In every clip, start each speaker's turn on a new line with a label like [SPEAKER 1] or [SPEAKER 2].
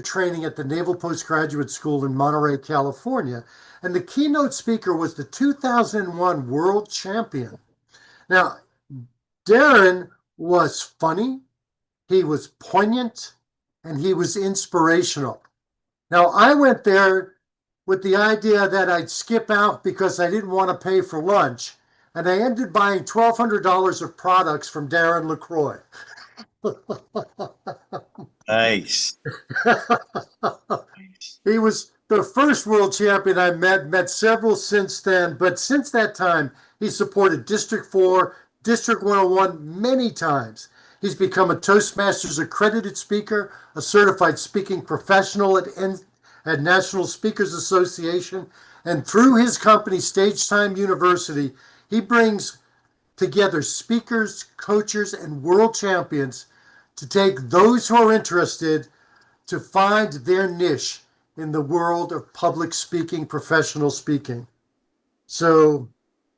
[SPEAKER 1] training at the Naval Postgraduate School in Monterey, California. And the keynote speaker was the 2001 world champion. Now, Darren was funny, he was poignant, and he was inspirational. Now, I went there with the idea that I'd skip out because I didn't want to pay for lunch. And I ended buying $1,200 of products from Darren LeCroix.
[SPEAKER 2] Nice.
[SPEAKER 1] He was the first world champion I met several since then. But since that time, he supported District 4, District 101 many times. He's become a Toastmasters accredited speaker, a certified speaking professional at National Speakers Association, and through his company, Stage Time University, he brings together speakers, coaches, and world champions to take those who are interested to find their niche in the world of public speaking, professional speaking. So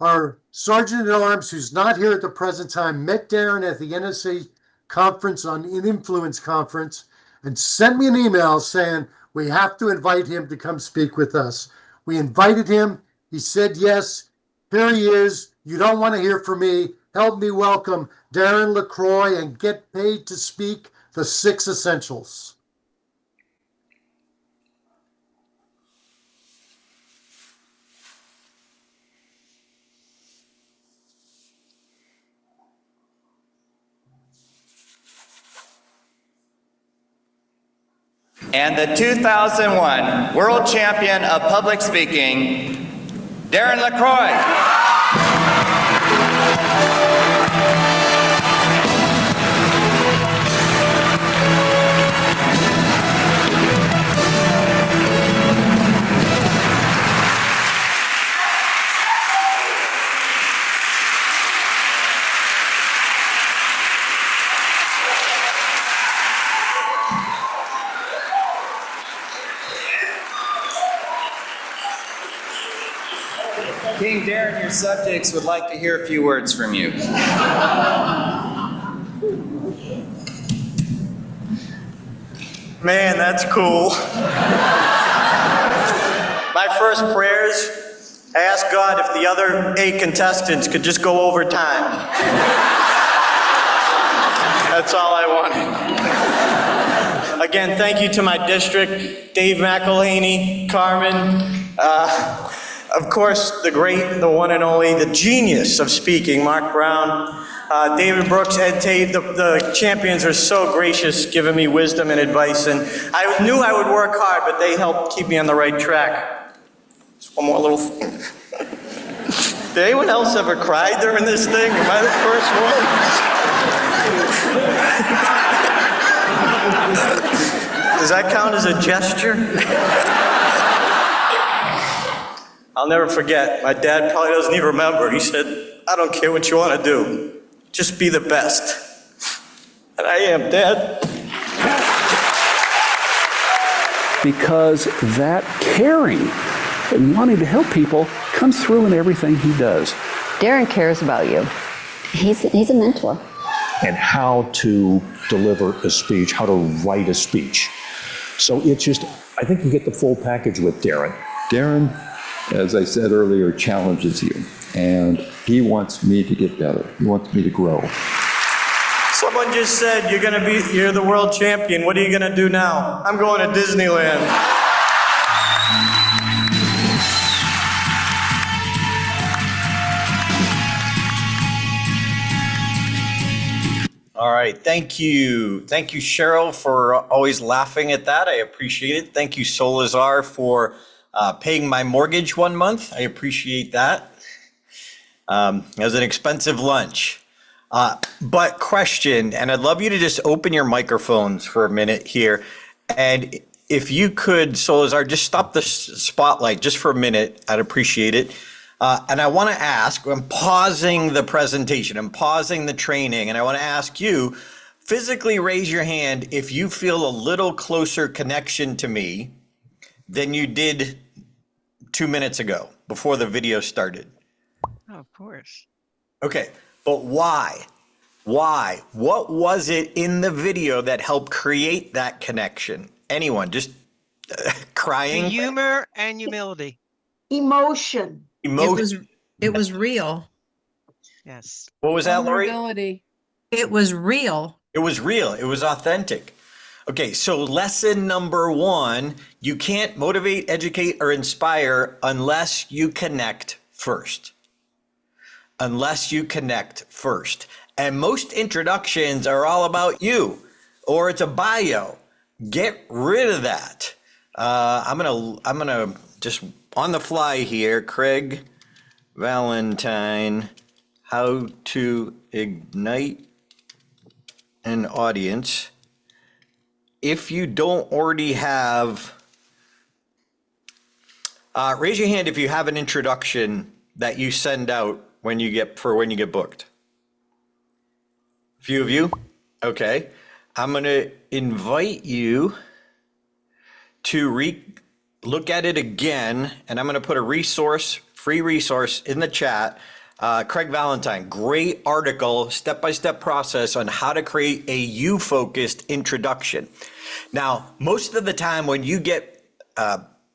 [SPEAKER 1] our Sergeant at Arms, who's not here at the present time, met Darren at the NSA conference on Influence Conference and sent me an email saying, we have to invite him to come speak with us. We invited him. He said yes. Here he is. You don't want to hear from me. Help me welcome Darren LeCroix and get paid to speak the 6 essentials.
[SPEAKER 2] And the 2001 World Champion of Public Speaking, Darren LeCroix. King Darren, your subjects would like to hear a few words from you.
[SPEAKER 3] Man, that's cool. My first prayers, I asked God if the other 8 contestants could just go over time. That's all I wanted. Again, thank you to my district, Dave McElhaney, Carmen, of course, the great, the one and only, the genius of speaking, Mark Brown, David Brooks, Ed Tate. The champions are so gracious, giving me wisdom and advice, and I knew I would work hard, but they helped keep me on the right track. Just one more little thing. Did anyone else ever cry during this thing? Am I the first one? Does that count as a gesture? I'll never forget, my dad probably doesn't even remember. He said, I don't care what you want to do, just be the best. And I am, Dad.
[SPEAKER 4] Because that caring and wanting to help people comes through in everything he does.
[SPEAKER 5] Darren cares about you. He's a mentor.
[SPEAKER 6] And how to deliver a speech, how to write a speech. So it's just, I think you get the full package with Darren.
[SPEAKER 7] Darren, as I said earlier, challenges you, and he wants me to get better. He wants me to grow.
[SPEAKER 3] Someone just said, you're the world champion. What are you gonna do now? I'm going to Disneyland.
[SPEAKER 2] All right, thank you. Thank you, Cheryl, for always laughing at that. I appreciate it. Thank you, Solazar, for paying my mortgage 1 month. I appreciate that. It was an expensive lunch. But question, and I'd love you to just open your microphones for a minute here. And if you could, Solazar, just stop the spotlight just for a minute. I'd appreciate it. And I want to ask, I'm pausing the presentation, I'm pausing the training, and I want to ask you, physically raise your hand if you feel a little closer connection to me than you did 2 minutes ago before the video started.
[SPEAKER 8] Oh, of course.
[SPEAKER 2] Okay, but why? Why? What was it in the video that helped create that connection? anyone, just crying,
[SPEAKER 8] Humor and humility.
[SPEAKER 9] Emotion.
[SPEAKER 2] emotion.
[SPEAKER 10] It was real.
[SPEAKER 8] Yes.
[SPEAKER 2] What was that, Lori?
[SPEAKER 5] Vulnerability.
[SPEAKER 10] It was real.
[SPEAKER 2] It was real. It was authentic. Okay, so lesson number 1, you can't motivate, educate, or inspire unless you connect first. Unless you connect first. And most introductions are all about you, or it's a bio. Get rid of that. I'm gonna just on the fly here, Craig Valentine, how to ignite an audience. If you don't already have, raise your hand if you have an introduction that you send out when you get booked. A few of you? Okay. I'm going to invite you to look at it again, and I'm going to put a free resource in the chat. Craig Valentine, great article, step-by-step process on how to create a you-focused introduction. Now, most of the time when you get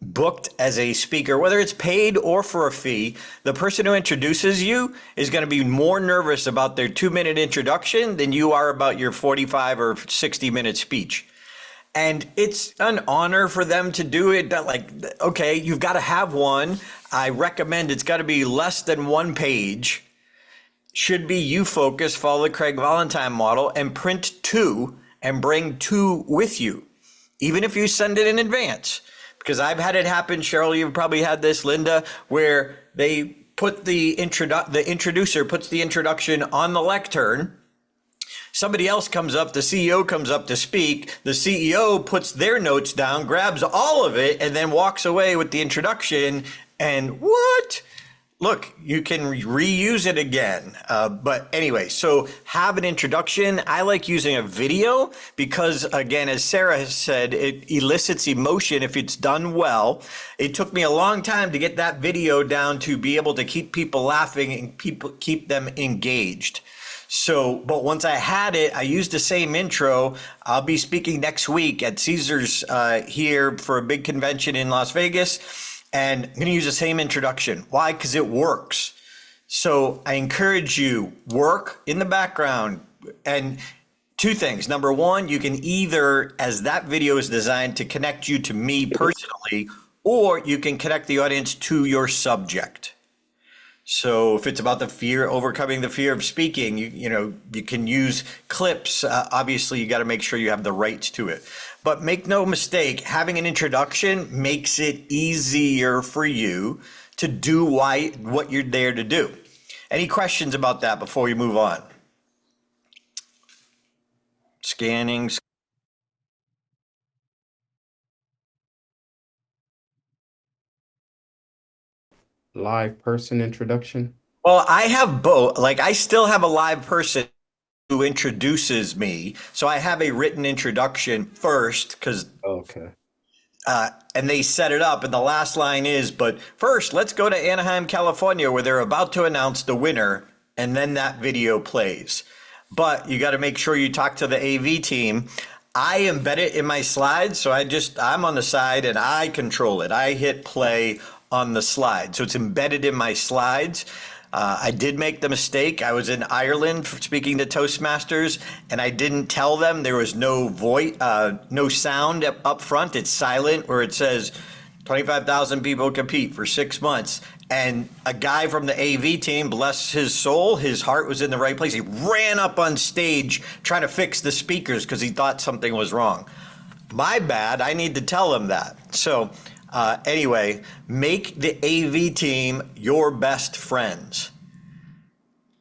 [SPEAKER 2] booked as a speaker, whether it's paid or for a fee, the person who introduces you is going to be more nervous about their 2-minute introduction than you are about your 45 or 60-minute speech. And it's an honor for them to do it. Like, okay, you've got to have one. I recommend it's got to be less than 1 page. Should be you focused, follow the Craig Valentine model, and print 2 and bring 2 with you, even if you send it in advance. Because I've had it happen, Cheryl, you've probably had this, Linda, where they put the introducer puts the introduction on the lectern. Somebody else comes up, the CEO comes up to speak, the CEO puts their notes down, grabs all of it, and then walks away with the introduction. And what? Look, you can reuse it again. But anyway, so have an introduction. I like using a video because, again, as Sarah has said, it elicits emotion if it's done well. It took me a long time to get that video down to be able to keep people laughing and keep them engaged. So, but once I had it, I used the same intro. I'll be speaking next week at Caesars here for a big convention in Las Vegas, and I'm going to use the same introduction. Why? Because it works. So I encourage you, work in the background. And 2 things. Number 1, you can either, as that video is designed to connect you to me personally, or you can connect the audience to your subject. So if it's about overcoming the fear of speaking, you can use clips. Obviously, you got to make sure you have the rights to it. But make no mistake, having an introduction makes it easier for you to do what you're there to do. Any questions about that before we move on? Scanning.
[SPEAKER 11] Live person introduction?
[SPEAKER 2] Well, I have both. Like, I still have a live person who introduces me. So I have a written introduction first because
[SPEAKER 11] Okay.
[SPEAKER 2] And they set it up. And the last line is, but first, let's go to Anaheim, California, where they're about to announce the winner. And then that video plays. But you got to make sure you talk to the AV team. I embed it in my slides. So I'm on the side and I control it. I hit play on the slide. So it's embedded in my slides. I did make the mistake. I was in Ireland speaking to Toastmasters, and I didn't tell them there was no voice, no sound up front. It's silent where it says 25,000 people compete for 6 months. And a guy from the AV team, bless his soul, his heart was in the right place. He ran up on stage trying to fix the speakers because he thought something was wrong. My bad. I need to tell him that. So anyway, make the AV team your best friends.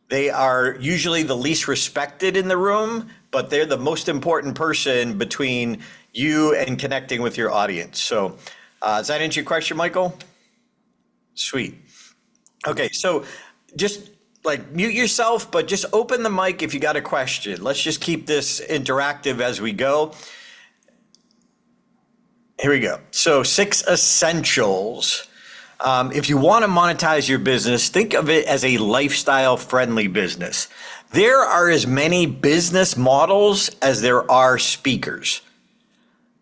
[SPEAKER 2] They are usually the least respected in the room, but they're the most important person between you and connecting with your audience. So does that answer your question, Michael? Sweet. Okay, so just like mute yourself, but just open the mic if you got a question. Let's just keep this interactive as we go. Here we go. So 6 essentials. If you want to monetize your business, think of it as a lifestyle friendly business. There are as many business models as there are speakers.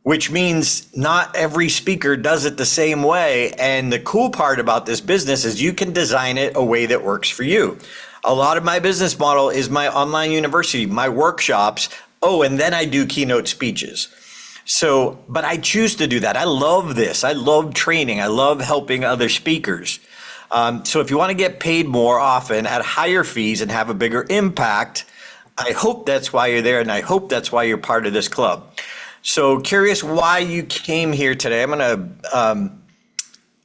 [SPEAKER 2] which means not every speaker does it the same way. And the cool part about this business is you can design it a way that works for you. A lot of my business model is my online university, my workshops. Oh, and then I do keynote speeches. So, but I choose to do that. I love this. I love training. I love helping other speakers. So if you want to get paid more often at higher fees and have a bigger impact, I hope that's why you're there, and I hope that's why you're part of this club. So curious why you came here today. I'm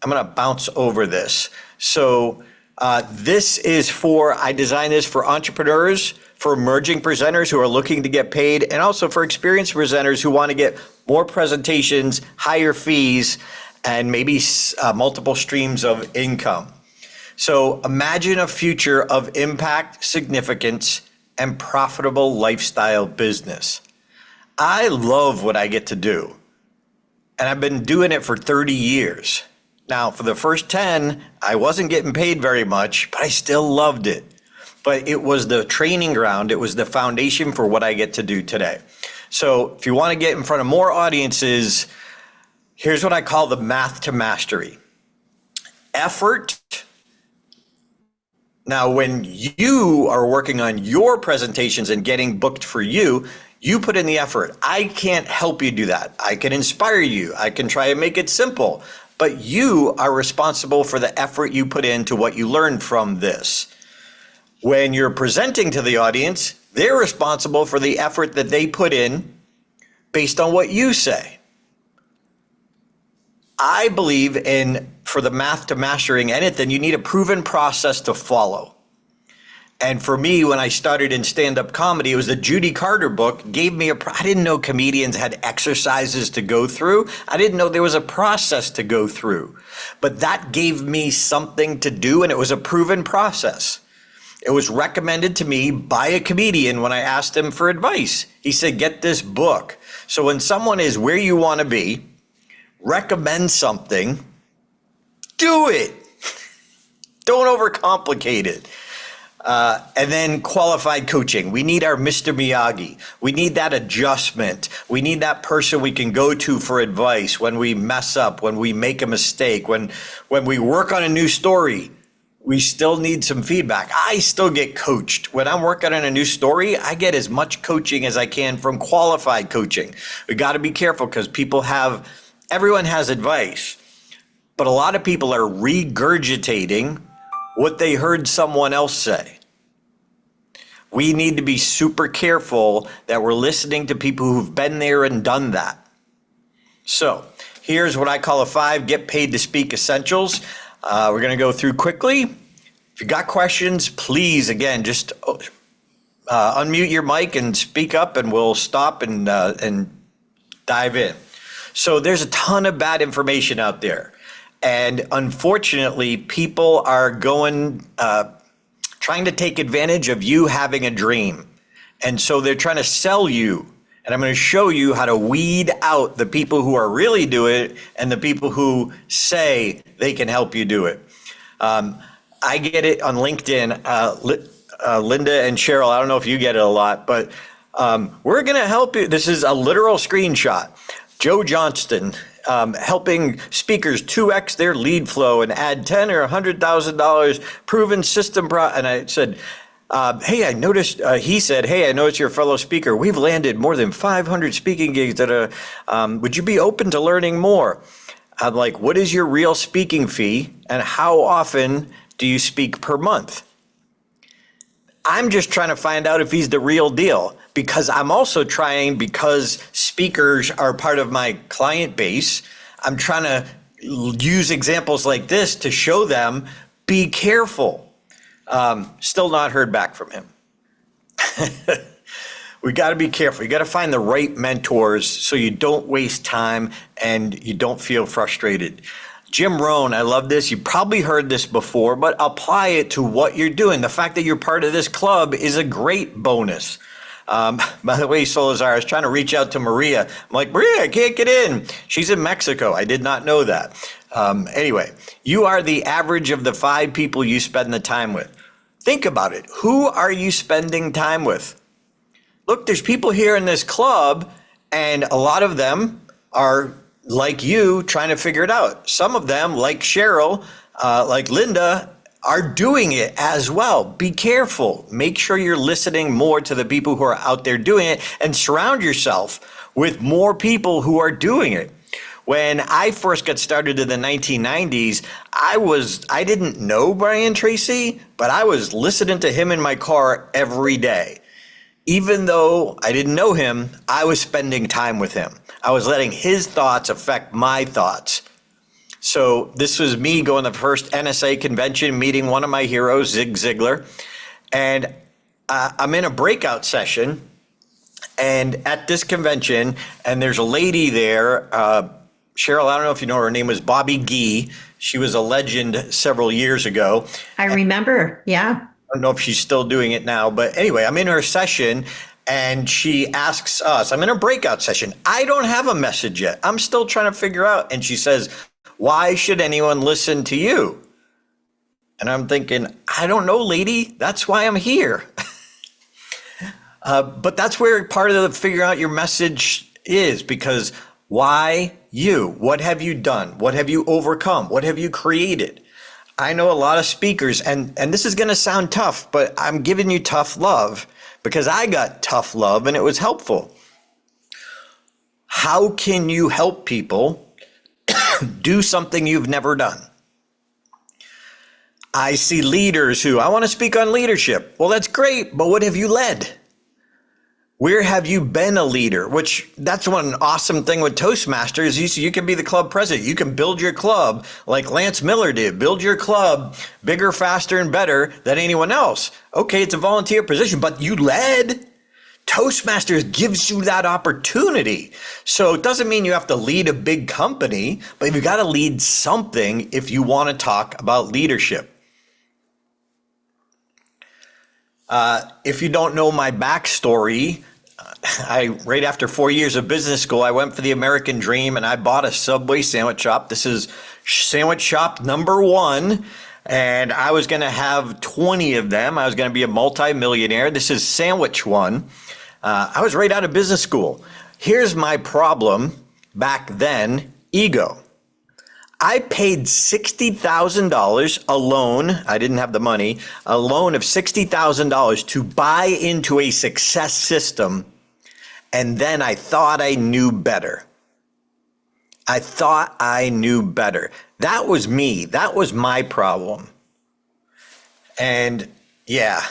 [SPEAKER 2] gonna bounce over this. So this is I designed this for entrepreneurs, for emerging presenters who are looking to get paid, and also for experienced presenters who want to get more presentations, higher fees, and maybe multiple streams of income. So imagine a future of impact, significance, and profitable lifestyle business. I love what I get to do, and I've been doing it for 30 years. Now, for the first 10, I wasn't getting paid very much, but I still loved it. But it was the training ground, it was the foundation for what I get to do today. So if you want to get in front of more audiences, here's what I call the math to mastery. Effort. Now, when you are working on your presentations and getting booked for you, you put in the effort. I can't help you do that. I can inspire you. I can try and make it simple, but you are responsible for the effort you put into what you learned from this. When you're presenting to the audience, they're responsible for the effort that they put in based on what you say. I believe for the math to mastering anything, you need a proven process to follow. And for me, when I started in stand-up comedy, it was the Judy Carter book gave me I didn't know comedians had exercises to go through. I didn't know there was a process to go through. But that gave me something to do, and it was a proven process. It was recommended to me by a comedian when I asked him for advice. He said, get this book. So when someone is where you want to be, recommend something, do it. Don't overcomplicate it. And then qualified coaching. We need our Mr. Miyagi. We need that adjustment. We need that person we can go to for advice when we mess up, when we make a mistake, when we work on a new story. We still need some feedback. I still get coached. When I'm working on a new story, I get as much coaching as I can from qualified coaching. We got to be careful because everyone has advice, but a lot of people are regurgitating what they heard someone else say. We need to be super careful that we're listening to people who've been there and done that. So here's what I call 5 get paid to speak essentials. We're going to go through quickly. If you got questions, please, again, just unmute your mic and speak up, and we'll stop and dive in. So there's a ton of bad information out there. And unfortunately, people are trying to take advantage of you having a dream. And so they're trying to sell you. And I'm going to show you how to weed out the people who are really doing it and the people who say they can help you do it. I get it on LinkedIn. Linda and Cheryl, I don't know if you get it a lot, but we're going to help you. This is a literal screenshot. Joe Johnston helping speakers 2x their lead flow and add $10,000 or $100,000 proven system. And I said, hey, I noticed, he said, hey, I noticed you're a fellow speaker. We've landed more than 500 speaking gigs that would you be open to learning more? I'm like, what is your real speaking fee and how often do you speak per month? I'm just trying to find out if he's the real deal, because I'm also trying, because speakers are part of my client base, I'm trying to use examples like this to show them, be careful. Still not heard back from him. We got to be careful. You got to find the right mentors so you don't waste time and you don't feel frustrated. Jim Rohn, I love this. You probably heard this before, but apply it to what you're doing. The fact that you're part of this club is a great bonus. By the way, Solazar, I was trying to reach out to Maria. I'm like, Maria, I can't get in. She's in Mexico. I did not know that. Anyway, you are the average of the 5 people you spend the time with. Think about it. Who are you spending time with? Look, there's people here in this club, and a lot of them are like you trying to figure it out. Some of them, like Cheryl, like Linda, are doing it as well. Be careful. Make sure you're listening more to the people who are out there doing it, and surround yourself with more people who are doing it. When I first got started in the 1990s, I didn't know Brian Tracy, but I was listening to him in my car every day. Even though I didn't know him, I was spending time with him. I was letting his thoughts affect my thoughts. So this was me going to the first NSA convention, meeting one of my heroes, Zig Ziglar. And I'm in a breakout session, and at this convention, and there's a lady there, Cheryl, I don't know if you know her name was Bobby Gee. She was a legend several years ago.
[SPEAKER 12] I remember, yeah.
[SPEAKER 2] I don't know if she's still doing it now, but anyway, I'm in her session and she asks us, I'm in a breakout session. I don't have a message yet. I'm still trying to figure out. And she says, why should anyone listen to you? And I'm thinking, I don't know, lady. That's why I'm here. But that's where part of the figure out your message is, because why you? What have you done? What have you overcome? What have you created? I know a lot of speakers, and this is going to sound tough, but I'm giving you tough love because I got tough love and it was helpful. How can you help people do something you've never done? I see leaders who, I want to speak on leadership. Well, that's great, but what have you led? Where have you been a leader? Which that's one awesome thing with Toastmasters. You can be the club president. You can build your club like Lance Miller did. Build your club bigger, faster, and better than anyone else. Okay, it's a volunteer position, but you led. Toastmasters gives you that opportunity. So it doesn't mean you have to lead a big company, but you've got to lead something if you want to talk about leadership. If you don't know my backstory, right after 4 years of business school, I went for the American dream and I bought a Subway sandwich shop. This is sandwich shop number 1. And I was going to have 20 of them. I was going to be a multimillionaire. This is sandwich 1. I was right out of business school. Here's my problem back then, ego. I paid $60,000 a loan. I didn't have the money, a loan of $60,000 to buy into a success system. And then I thought I knew better. I thought I knew better. That was me. That was my problem. And yeah,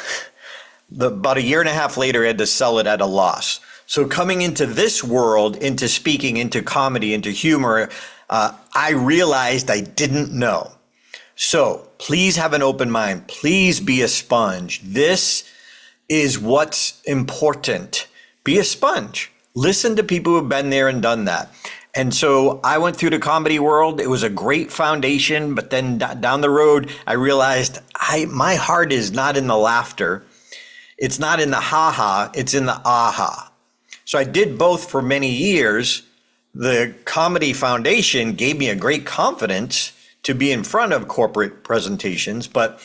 [SPEAKER 2] about a year and a half later, I had to sell it at a loss. So coming into this world, into speaking, into comedy, into humor, I realized I didn't know. So please have an open mind. Please be a sponge. This is what's important. Be a sponge. Listen to people who have been there and done that. And so I went through the comedy world. It was a great foundation, but then down the road, I realized my heart is not in the laughter. It's not in the ha-ha, it's in the aha. So I did both for many years. The Comedy Foundation gave me a great confidence to be in front of corporate presentations. But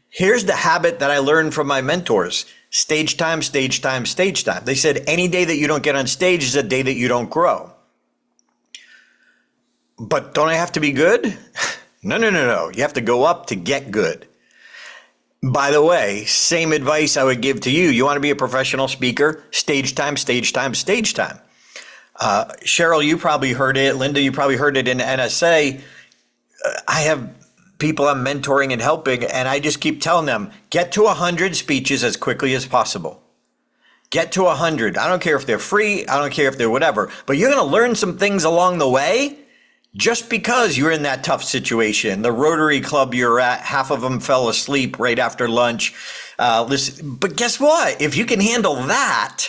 [SPEAKER 2] here's the habit that I learned from my mentors. Stage time, stage time, stage time. They said any day that you don't get on stage is a day that you don't grow. But don't I have to be good? No. You have to go up to get good. By the way, same advice I would give to you. You want to be a professional speaker? Stage time, stage time, stage time. Cheryl, you probably heard it. Linda, you probably heard it in NSA. I have people I'm mentoring and helping, and I just keep telling them, get to 100 speeches as quickly as possible. Get to 100. I don't care if they're free. I don't care if they're whatever. But you're going to learn some things along the way just because you're in that tough situation. The Rotary Club you're at, half of them fell asleep right after lunch. Listen, but guess what? If you can handle that,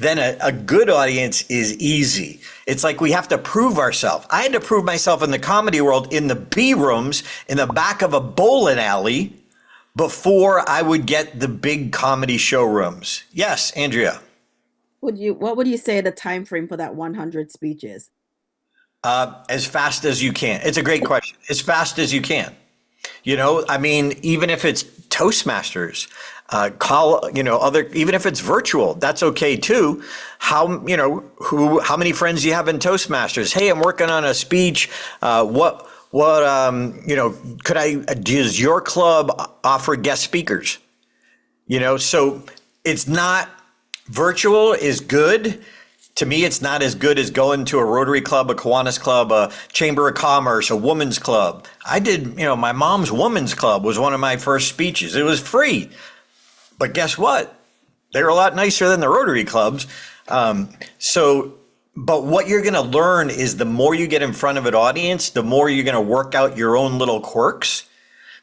[SPEAKER 2] then a good audience is easy. It's like we have to prove ourselves. I had to prove myself in the comedy world in the B rooms in the back of a bowling alley before I would get the big comedy showrooms. Yes, Andrea.
[SPEAKER 13] What would you say the time frame for that 100 speeches?
[SPEAKER 2] As fast as you can. It's a great question. As fast as you can. You know, I mean, even if it's Toastmasters. Call, other, even if it's virtual, that's okay too. How many friends do you have in Toastmasters? Hey, I'm working on a speech. Does your club offer guest speakers? So it's not, virtual is good. To me, it's not as good as going to a Rotary Club, a Kiwanis Club, a Chamber of Commerce, a Women's Club. I did, my mom's Women's Club was one of my first speeches. It was free. But guess what? They're a lot nicer than the Rotary Clubs. But what you're going to learn is the more you get in front of an audience, the more you're going to work out your own little quirks.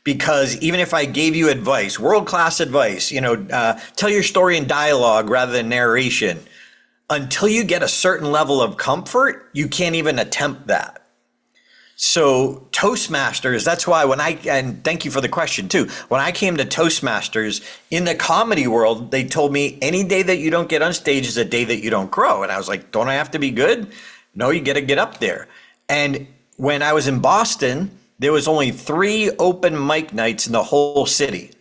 [SPEAKER 2] Because even if I gave you advice, world-class advice, tell your story in dialogue rather than narration, until you get a certain level of comfort, you can't even attempt that. So Toastmasters, that's why and thank you for the question too. When I came to Toastmasters in the comedy world, they told me any day that you don't get on stage is a day that you don't grow. And I was like, don't I have to be good? No, you got to get up there. And when I was in Boston, there was only 3 open mic nights in the whole city.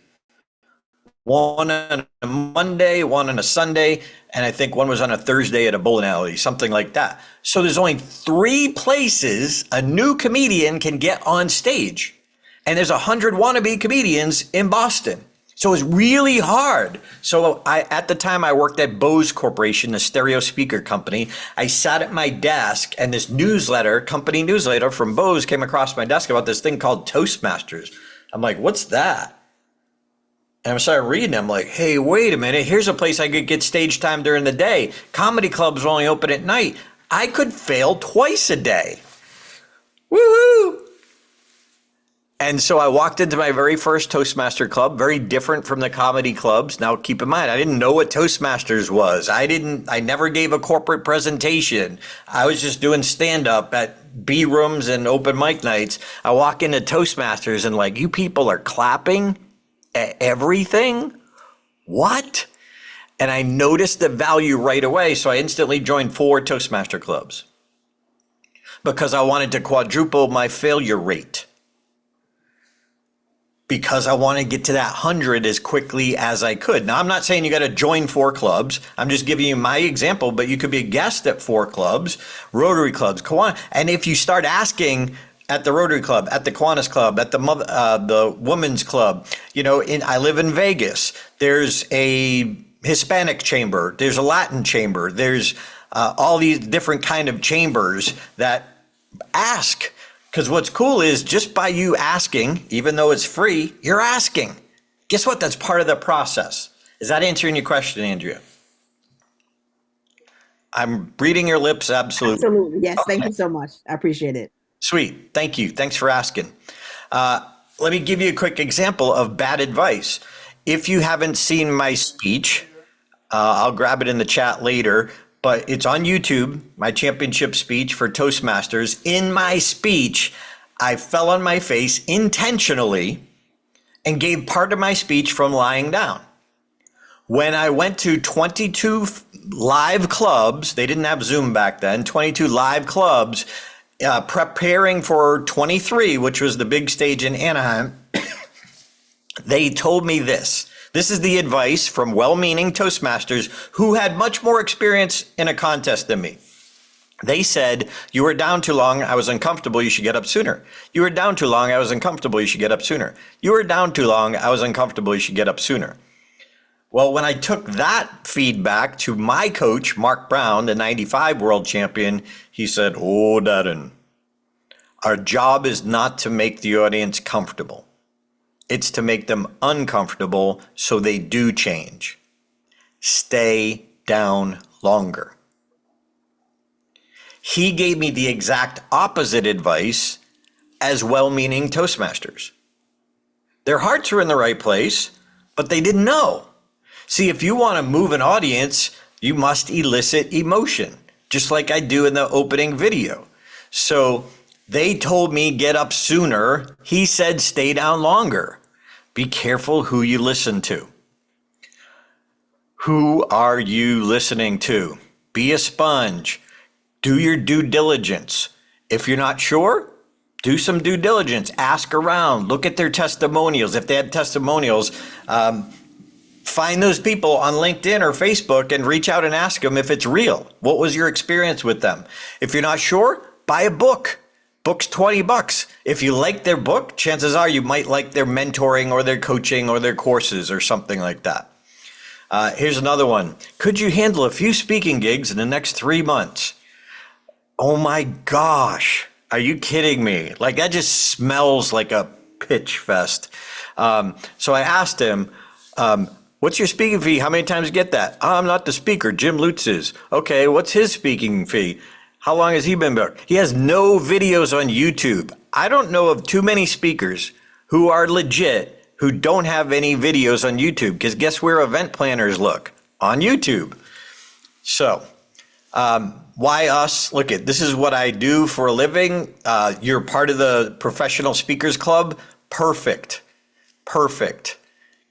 [SPEAKER 2] One on a Monday, one on a Sunday, and I think one was on a Thursday at a bowling alley, something like that. So there's only 3 places a new comedian can get on stage. And there's 100 wannabe comedians in Boston. So it's really hard. So at the time I worked at Bose Corporation, the stereo speaker company. I sat at my desk and this company newsletter from Bose came across my desk about this thing called Toastmasters. I'm like, what's that? And I started reading. I'm like, hey, wait a minute. Here's a place I could get stage time during the day. Comedy clubs are only open at night. I could fail twice a day. Woohoo! And so I walked into my very first Toastmaster club, very different from the comedy clubs. Now, keep in mind, I didn't know what Toastmasters was. I never gave a corporate presentation. I was just doing stand-up at B rooms and open mic nights. I walk into Toastmasters and like, you people are clapping at everything? What? And I noticed the value right away. So I instantly joined 4 Toastmaster clubs because I wanted to quadruple my failure rate. Because I want to get to that 100 as quickly as I could. Now, I'm not saying you got to join 4 clubs. I'm just giving you my example, but you could be a guest at 4 clubs, Rotary clubs, Kiwanis. And if you start asking at the Rotary Club, at the Kiwanis Club, at the Women's Club, I live in Vegas. There's a Hispanic chamber. There's a Latin chamber. There's all these different kind of chambers that ask. Because what's cool is just by you asking, even though it's free, you're asking. Guess what? That's part of the process. Is that answering your question, Andrea? I'm reading your lips. Absolutely.
[SPEAKER 13] Absolutely. Yes.
[SPEAKER 2] Okay.
[SPEAKER 13] Thank you so much. I appreciate it.
[SPEAKER 2] Sweet. Thank you. Thanks for asking. Let me give you a quick example of bad advice. If you haven't seen my speech, I'll grab it in the chat later, but it's on YouTube, my championship speech for Toastmasters. In my speech, I fell on my face intentionally and gave part of my speech from lying down. When I went to 22 live clubs, they didn't have Zoom back then, 22 live clubs, preparing for 23, which was the big stage in Anaheim, they told me this. This is the advice from well-meaning Toastmasters who had much more experience in a contest than me. They said, you were down too long, I was uncomfortable, you should get up sooner. You were down too long, I was uncomfortable, you should get up sooner. You were down too long, I was uncomfortable, you should get up sooner. Well, when I took that feedback to my coach, Mark Brown, the 95 world champion, he said, oh, Darren, our job is not to make the audience comfortable. It's to make them uncomfortable so they do change. Stay down longer. He gave me the exact opposite advice as well-meaning Toastmasters. Their hearts were in the right place, but they didn't know. See, if you want to move an audience, you must elicit emotion, just like I do in the opening video. So they told me get up sooner. He said stay down longer. Be careful who you listen to. Who are you listening to? Be a sponge. Do your due diligence. If you're not sure, do some due diligence, ask around, look at their testimonials. If they have testimonials, find those people on LinkedIn or Facebook and reach out and ask them if it's real. What was your experience with them? If you're not sure, buy a book. Book's $20. If you like their book, chances are you might like their mentoring or their coaching or their courses or something like that. Here's another one. Could you handle a few speaking gigs in the next 3 months? Oh my gosh. Are you kidding me? Like, that just smells like a pitch fest. So I asked him, what's your speaking fee? How many times you get that? Oh, I'm not the speaker. Jim Lutz is. Okay, what's his speaking fee? How long has he been booked? He has no videos on YouTube. I don't know of too many speakers who are legit who don't have any videos on YouTube, because guess where event planners look? On YouTube. So, why us? Look, this is what I do for a living. You're part of the Professional Speakers Club. Perfect. Perfect.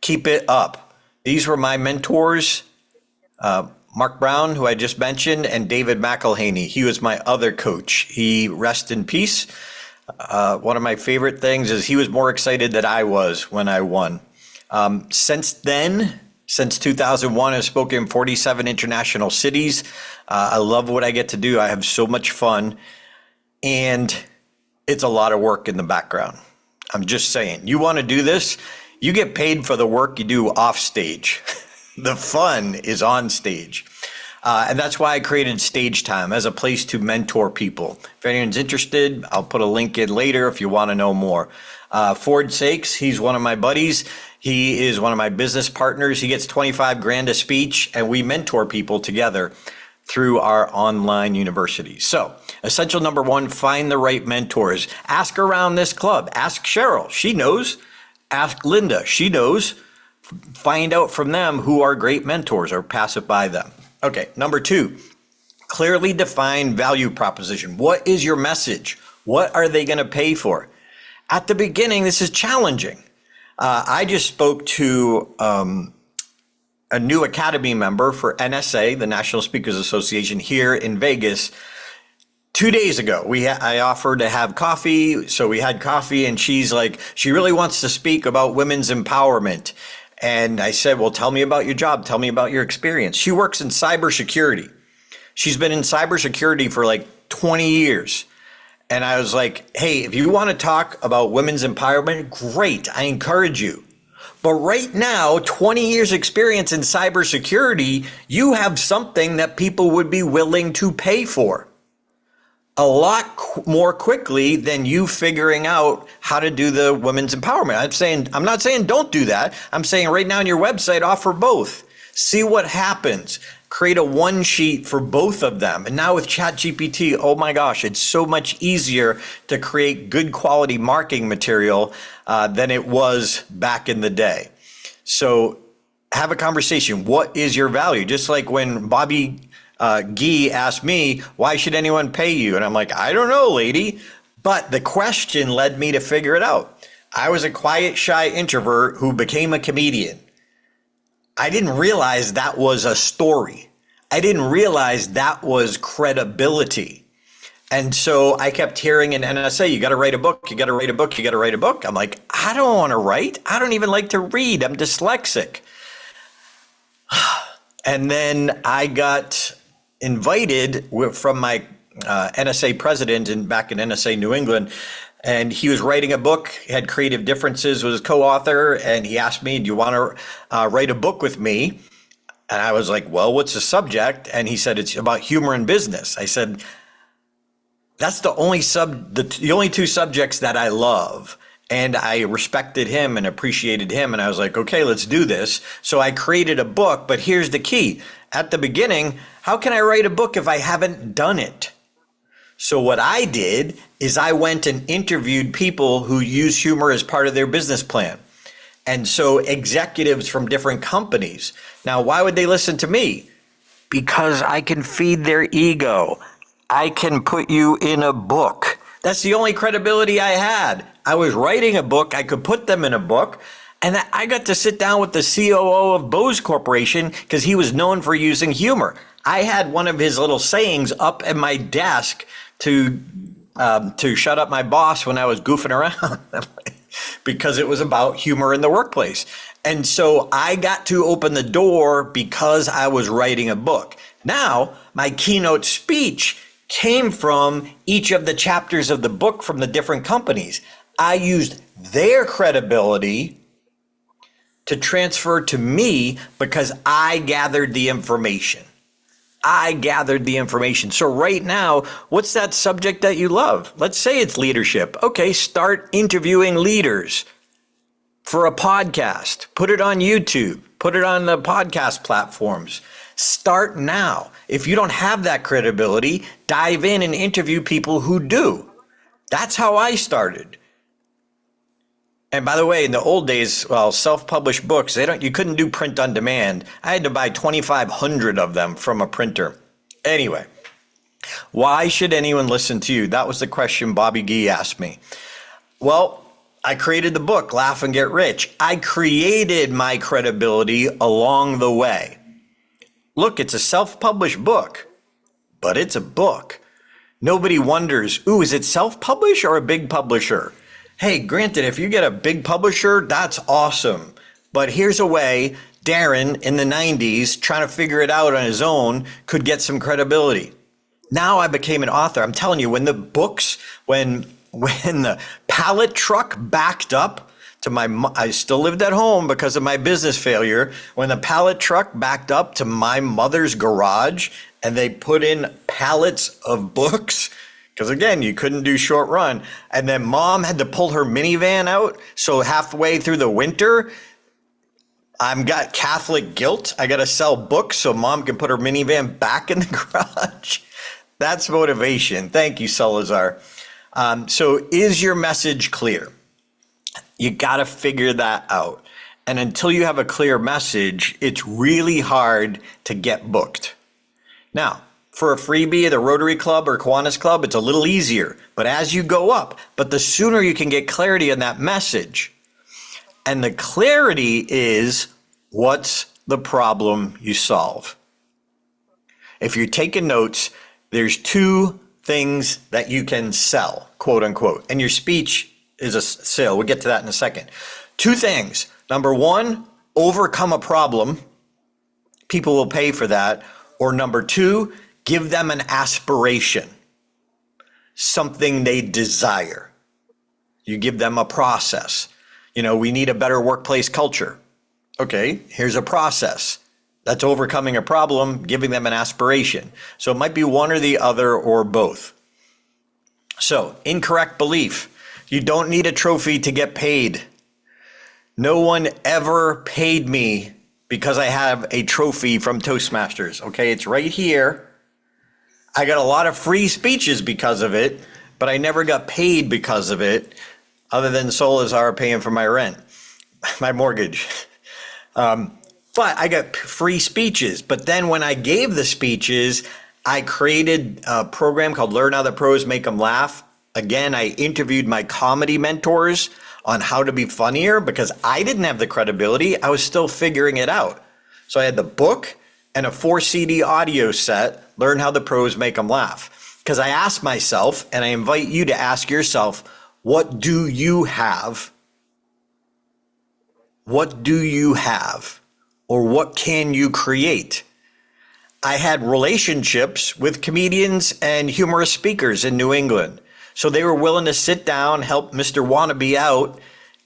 [SPEAKER 2] Keep it up. These were my mentors, Mark Brown, who I just mentioned, and David McElhaney. He was my other coach. He rest in peace. One of my favorite things is he was more excited than I was when I won. Since then, since 2001, I've spoken in 47 international cities. I love what I get to do. I have so much fun, and it's a lot of work in the background. I'm just saying, you want to do this, you get paid for the work you do off stage. The fun is on stage. And that's why I created Stage Time as a place to mentor people. If anyone's interested, I'll put a link in later if you want to know more. Ford Sakes, he's one of my buddies. He is one of my business partners. He gets 25 grand a speech, and we mentor people together through our online university. So, essential number one, find the right mentors. Ask around this club. Ask Cheryl, she knows. Ask Linda, she knows. Find out from them who are great mentors, or pass it by them. Okay, number two, clearly define value proposition. What is your message? What are they going to pay for? At the beginning, this is challenging. I just spoke to a new Academy member for NSA, the National Speakers Association, here in Vegas 2 days ago. I offered to have coffee, so we had coffee, and she's like, she really wants to speak about women's empowerment. And I said, well, tell me about your job. Tell me about your experience. She works in cybersecurity. She's been in cybersecurity for like 20 years. And I was like, hey, if you want to talk about women's empowerment, great. I encourage you. But right now, 20 years experience in cybersecurity, you have something that people would be willing to pay for a lot more quickly than you figuring out how to do the women's empowerment. I'm not saying don't do that. I'm saying right now on your website, offer both. See what happens. Create a one sheet for both of them. And now with ChatGPT, oh my gosh, it's so much easier to create good quality marketing material than it was back in the day. So have a conversation. What is your value? Just like when Bobby Gee asked me, why should anyone pay you? And I'm like, I don't know, lady. But the question led me to figure it out. I was a quiet, shy introvert who became a comedian. I didn't realize that was a story. I didn't realize that was credibility. And so I kept hearing in NSA, you got to write a book, you got to write a book, you got to write a book. I'm like, I don't want to write. I don't even like to read. I'm dyslexic. And then I got invited from my NSA president back in NSA New England, and he was writing a book, had Creative Differences, was a co-author, and he asked me, do you want to write a book with me? And I was like, well, what's the subject? And he said, it's about humor in business. I said, that's the only two subjects that I love. And I respected him and appreciated him. And I was like, okay, let's do this. So I created a book, but here's the key. At the beginning, how can I write a book if I haven't done it? So what I did is I went and interviewed people who use humor as part of their business plan. And so executives from different companies. Now, why would they listen to me? Because I can feed their ego. I can put you in a book. That's the only credibility I had. I was writing a book. I could put them in a book. And I got to sit down with the COO of Bose Corporation because he was known for using humor. I had one of his little sayings up at my desk to to shut up my boss when I was goofing around because it was about humor in the workplace. And so I got to open the door because I was writing a book. Now, my keynote speech came from each of the chapters of the book from the different companies. I used their credibility to transfer to me because I gathered the information. So right now, what's that subject that you love? Let's say it's leadership. Okay, start interviewing leaders for a podcast. Put it on YouTube. Put it on the podcast platforms. Start now. If you don't have that credibility, dive in and interview people who do. That's how I started. And by the way, in the old days, well, self-published books, you couldn't do print on demand. I had to buy 2,500 of them from a printer. Anyway, why should anyone listen to you? That was the question Bobby Gee asked me. Well, I created the book, Laugh and Get Rich. I created my credibility along the way. Look, it's a self-published book, but it's a book. Nobody wonders, ooh, is it self-published or a big publisher? Hey, granted, if you get a big publisher, that's awesome. But here's a way Darren in the 90s, trying to figure it out on his own, could get some credibility. Now I became an author. I'm telling you, when the pallet truck backed up to I still lived at home because of my business failure. When the pallet truck backed up to my mother's garage and they put in pallets of books, because again, you couldn't do short run. And then mom had to pull her minivan out. So halfway through the winter, I've got Catholic guilt. I got to sell books so mom can put her minivan back in the garage. That's motivation. Thank you, Salazar. So is your message clear? You got to figure that out. And until you have a clear message, it's really hard to get booked. Now, for a freebie at the Rotary Club or Kiwanis Club, it's a little easier. But as you go up, the sooner you can get clarity on that message. And the clarity is, what's the problem you solve? If you're taking notes, there's two things that you can sell, quote unquote. And your speech is a sale. We'll get to that in a second. Two things. Number one, overcome a problem. People will pay for that. Or number two, give them an aspiration, something they desire. You give them a process. We need a better workplace culture. Okay, here's a process. That's overcoming a problem, giving them an aspiration. So it might be one or the other or both. So, incorrect belief. You don't need a trophy to get paid. No one ever paid me because I have a trophy from Toastmasters. Okay, it's right here. I got a lot of free speeches because of it, but I never got paid because of it, other than Solazar paying for my rent, my mortgage. But I got free speeches. But then when I gave the speeches, I created a program called Learn How the Pros Make Them Laugh. Again, I interviewed my comedy mentors on how to be funnier because I didn't have the credibility. I was still figuring it out. So I had the book and a 4 CD audio set, Learn How the Pros Make Them Laugh. Because I asked myself, and I invite you to ask yourself, what do you have? What do you have? Or what can you create? I had relationships with comedians and humorous speakers in New England. So they were willing to sit down, help Mr. Wannabe out,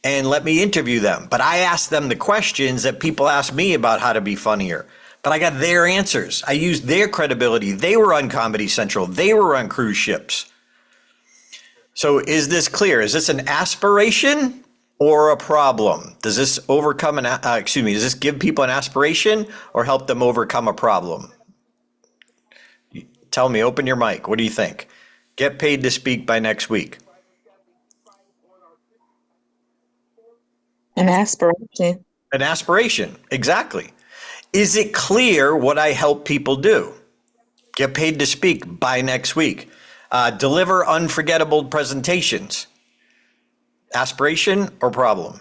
[SPEAKER 2] and let me interview them. But I asked them the questions that people ask me about how to be funnier. But I got their answers. I used their credibility. They were on Comedy Central. They were on cruise ships. So is this clear? Is this an aspiration or a problem? Does this does this give people an aspiration or help them overcome a problem? Tell me, open your mic. What do you think? Get paid to speak by next week.
[SPEAKER 14] An aspiration.
[SPEAKER 2] An aspiration, exactly. Is it clear what I help people do? Get paid to speak by next week. Deliver unforgettable presentations. Aspiration or problem?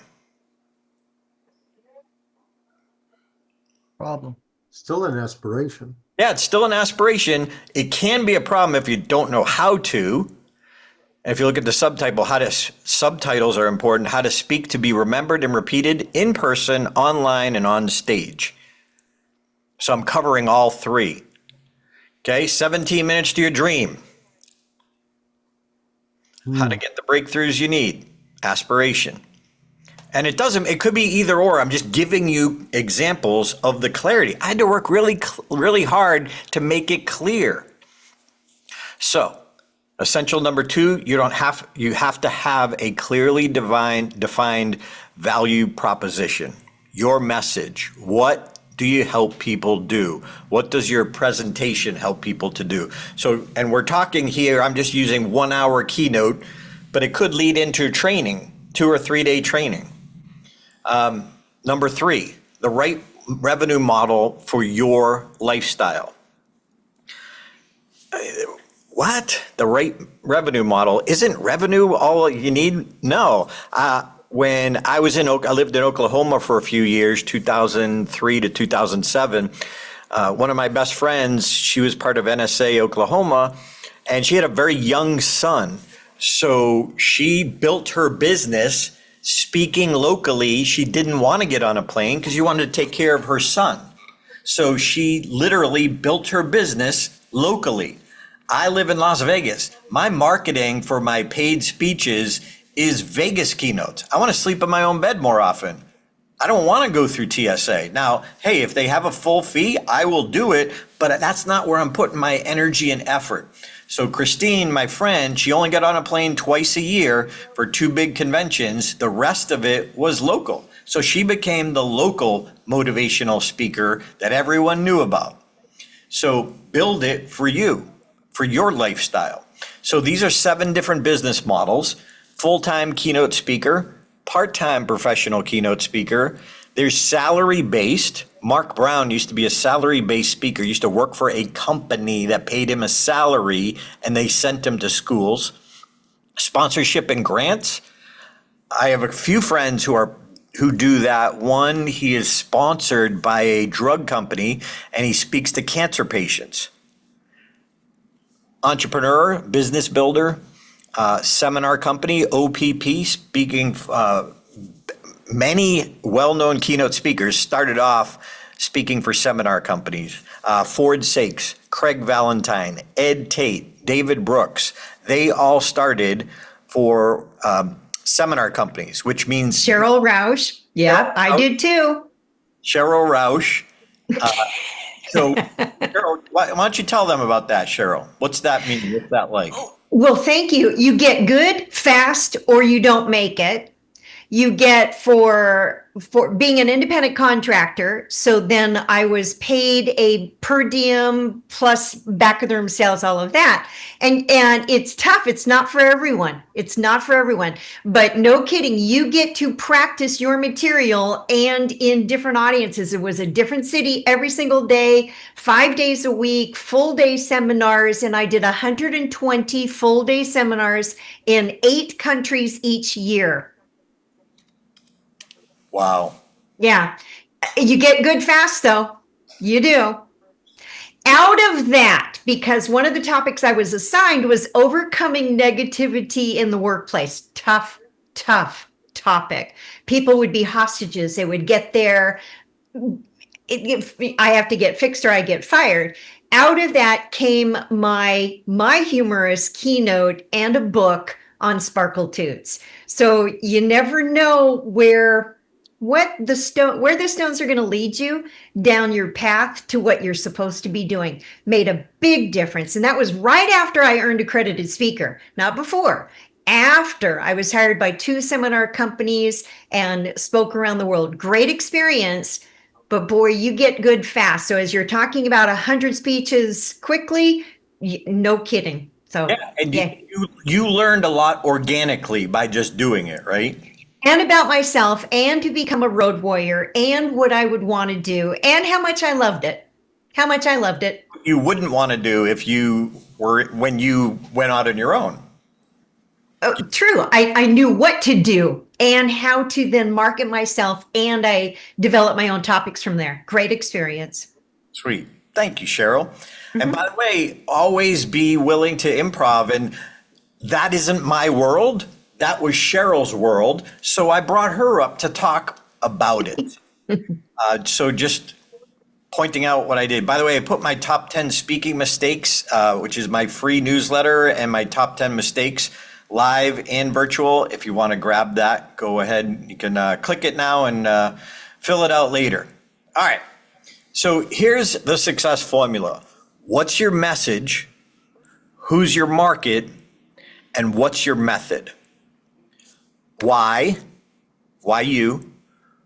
[SPEAKER 1] Problem. Still an aspiration.
[SPEAKER 2] Yeah, it's still an aspiration. It can be a problem if you don't know how to. And if you look at the subtitles are important, how to speak to be remembered and repeated in person, online, and on stage. So I'm covering all three. Okay, 17 minutes to your dream. How to get the breakthroughs you need. Aspiration. And it could be either or. I'm just giving you examples of the clarity. I had to work really hard to make it clear. So, essential number 2, you have to have a clearly defined value proposition. Your message. What do you help people do? What does your presentation help people to do? So, and we're talking here, I'm just using 1 hour keynote, but it could lead into training, 2 or 3 day training. Number 3, the right revenue model for your lifestyle. What? The right revenue model? Isn't revenue all you need? No. When I lived in Oklahoma for a few years, 2003 to 2007. One of my best friends, she was part of NSA Oklahoma, and she had a very young son. So she built her business speaking locally. She didn't want to get on a plane because she wanted to take care of her son. So she literally built her business locally. I live in Las Vegas. My marketing for my paid speeches is Vegas keynotes. I want to sleep in my own bed more often. I don't want to go through TSA. Now, hey, if they have a full fee, I will do it, but that's not where I'm putting my energy and effort. So Christine, my friend, she only got on a plane twice a year for 2 big conventions. The rest of it was local. So she became the local motivational speaker that everyone knew about. So build it for you, for your lifestyle. So these are 7 different business models: full-time keynote speaker, part-time professional keynote speaker. There's salary-based. Mark Brown used to be a salary-based speaker, used to work for a company that paid him a salary and they sent him to schools. Sponsorship and grants. I have a few friends who do that. One, he is sponsored by a drug company and he speaks to cancer patients. Entrepreneur, business builder, seminar company, OPP, speaking. Many well-known keynote speakers started off speaking for seminar companies. Ford Sakes, Craig Valentine, Ed Tate, David Brooks. They all started for seminar companies, which means
[SPEAKER 12] Cheryl Roush. Yeah, I did too.
[SPEAKER 2] Cheryl Roush. So, Cheryl, why don't you tell them about that, Cheryl? What's that mean? What's that like?
[SPEAKER 12] Well, thank you. You get good fast or you don't make it. You get for being an independent contractor. So then I was paid a per diem plus back of the room sales, all of that. And it's tough. It's not for everyone. It's not for everyone. But no kidding, you get to practice your material and in different audiences. It was a different city every single day, 5 days a week, full day seminars. And I did 120 full day seminars in 8 countries each year.
[SPEAKER 2] Wow.
[SPEAKER 12] Yeah. You get good fast, though. You do. Out of that, because one of the topics I was assigned was overcoming negativity in the workplace. Tough topic. People would be hostages. They would get there. I have to get fixed or I get fired. Out of that came my humorous keynote and a book on Sparkle Toots. So you never know where the stones are going to lead you down your path to what you're supposed to be doing. Made a big difference. And that was right after I earned accredited speaker, not before. After I was hired by 2 seminar companies and spoke around the world. Great experience, but boy, you get good fast. So as you're talking about 100 speeches quickly, no kidding. So
[SPEAKER 2] yeah, and you learned a lot organically by just doing it, right?
[SPEAKER 12] And about myself, and to become a road warrior, and what I would want to do, and how much I loved it. You
[SPEAKER 2] wouldn't want to do when you went out on your own.
[SPEAKER 12] Oh, true. I knew what to do and how to then market myself, and I developed my own topics from there. Great experience.
[SPEAKER 2] Sweet. Thank you, Cheryl. Mm-hmm. And by the way, always be willing to improv. And that isn't my world. That was Cheryl's world. So I brought her up to talk about it. So just pointing out what I did. By the way, I put my top 10 speaking mistakes, which is my free newsletter, and my top 10 mistakes live and virtual. If you want to grab that, go ahead. You can click it now and fill it out later. All right. So here's the success formula. What's your message? Who's your market? And what's your method? Why? Why you?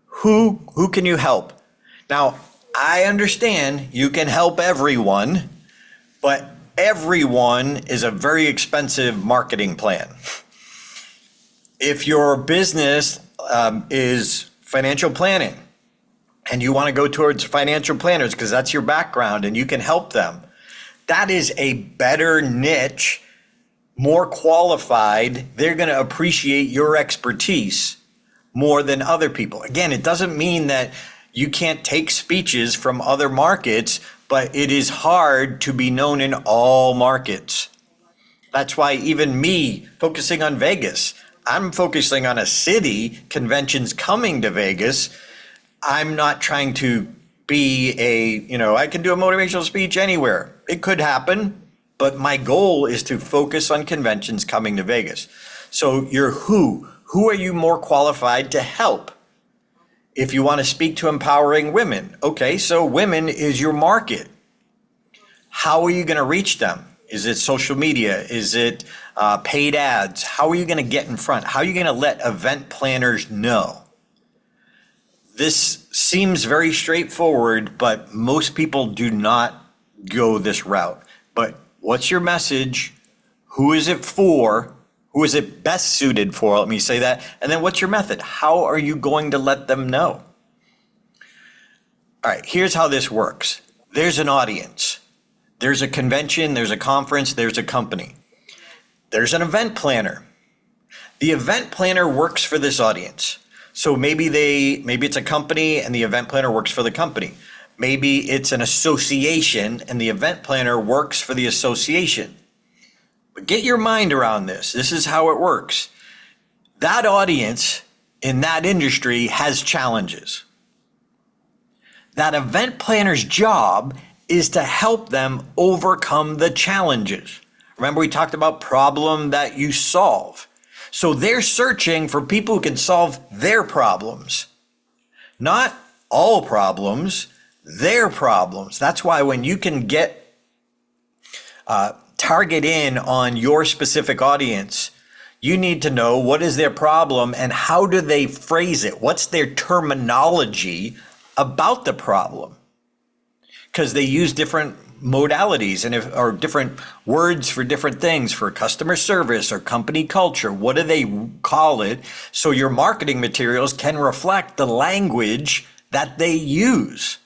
[SPEAKER 2] Who can you help? Now, I understand you can help everyone, but everyone is a very expensive marketing plan. If your business is financial planning and you want to go towards financial planners because that's your background and you can help them, that is a better niche, more qualified. They're going to appreciate your expertise more than other people. Again, it doesn't mean that you can't take speeches from other markets, but it is hard to be known in all markets. That's why even me focusing on Vegas, I'm focusing on a city, conventions coming to Vegas. I'm not trying to be I can do a motivational speech anywhere. It could happen, but my goal is to focus on conventions coming to Vegas. So your who are you more qualified to help? If you want to speak to empowering women, okay, so women is your market. How are you going to reach them? Is it social media? Is it paid ads? How are you going to get in front? How are you going to let event planners know? This seems very straightforward, but most people do not go this route. But what's your message? Who is it for? Who is it best suited for? Let me say that. And then what's your method? How are you going to let them know? All right, here's how this works. There's an audience. There's a convention, there's a conference, there's a company. There's an event planner. The event planner works for this audience. So maybe it's a company and the event planner works for the company. Maybe it's an association and the event planner works for the association. But get your mind around this. This is how it works. That audience in that industry has challenges. That event planner's job is to help them overcome the challenges. Remember, we talked about problem that you solve. So they're searching for people who can solve their problems. Not all problems, their problems. That's why when you can get target in on your specific audience, you need to know what is their problem and how do they phrase it? What's their terminology about the problem? Because they use different modalities or different words for different things, for customer service or company culture. What do they call it? So your marketing materials can reflect the language that they use.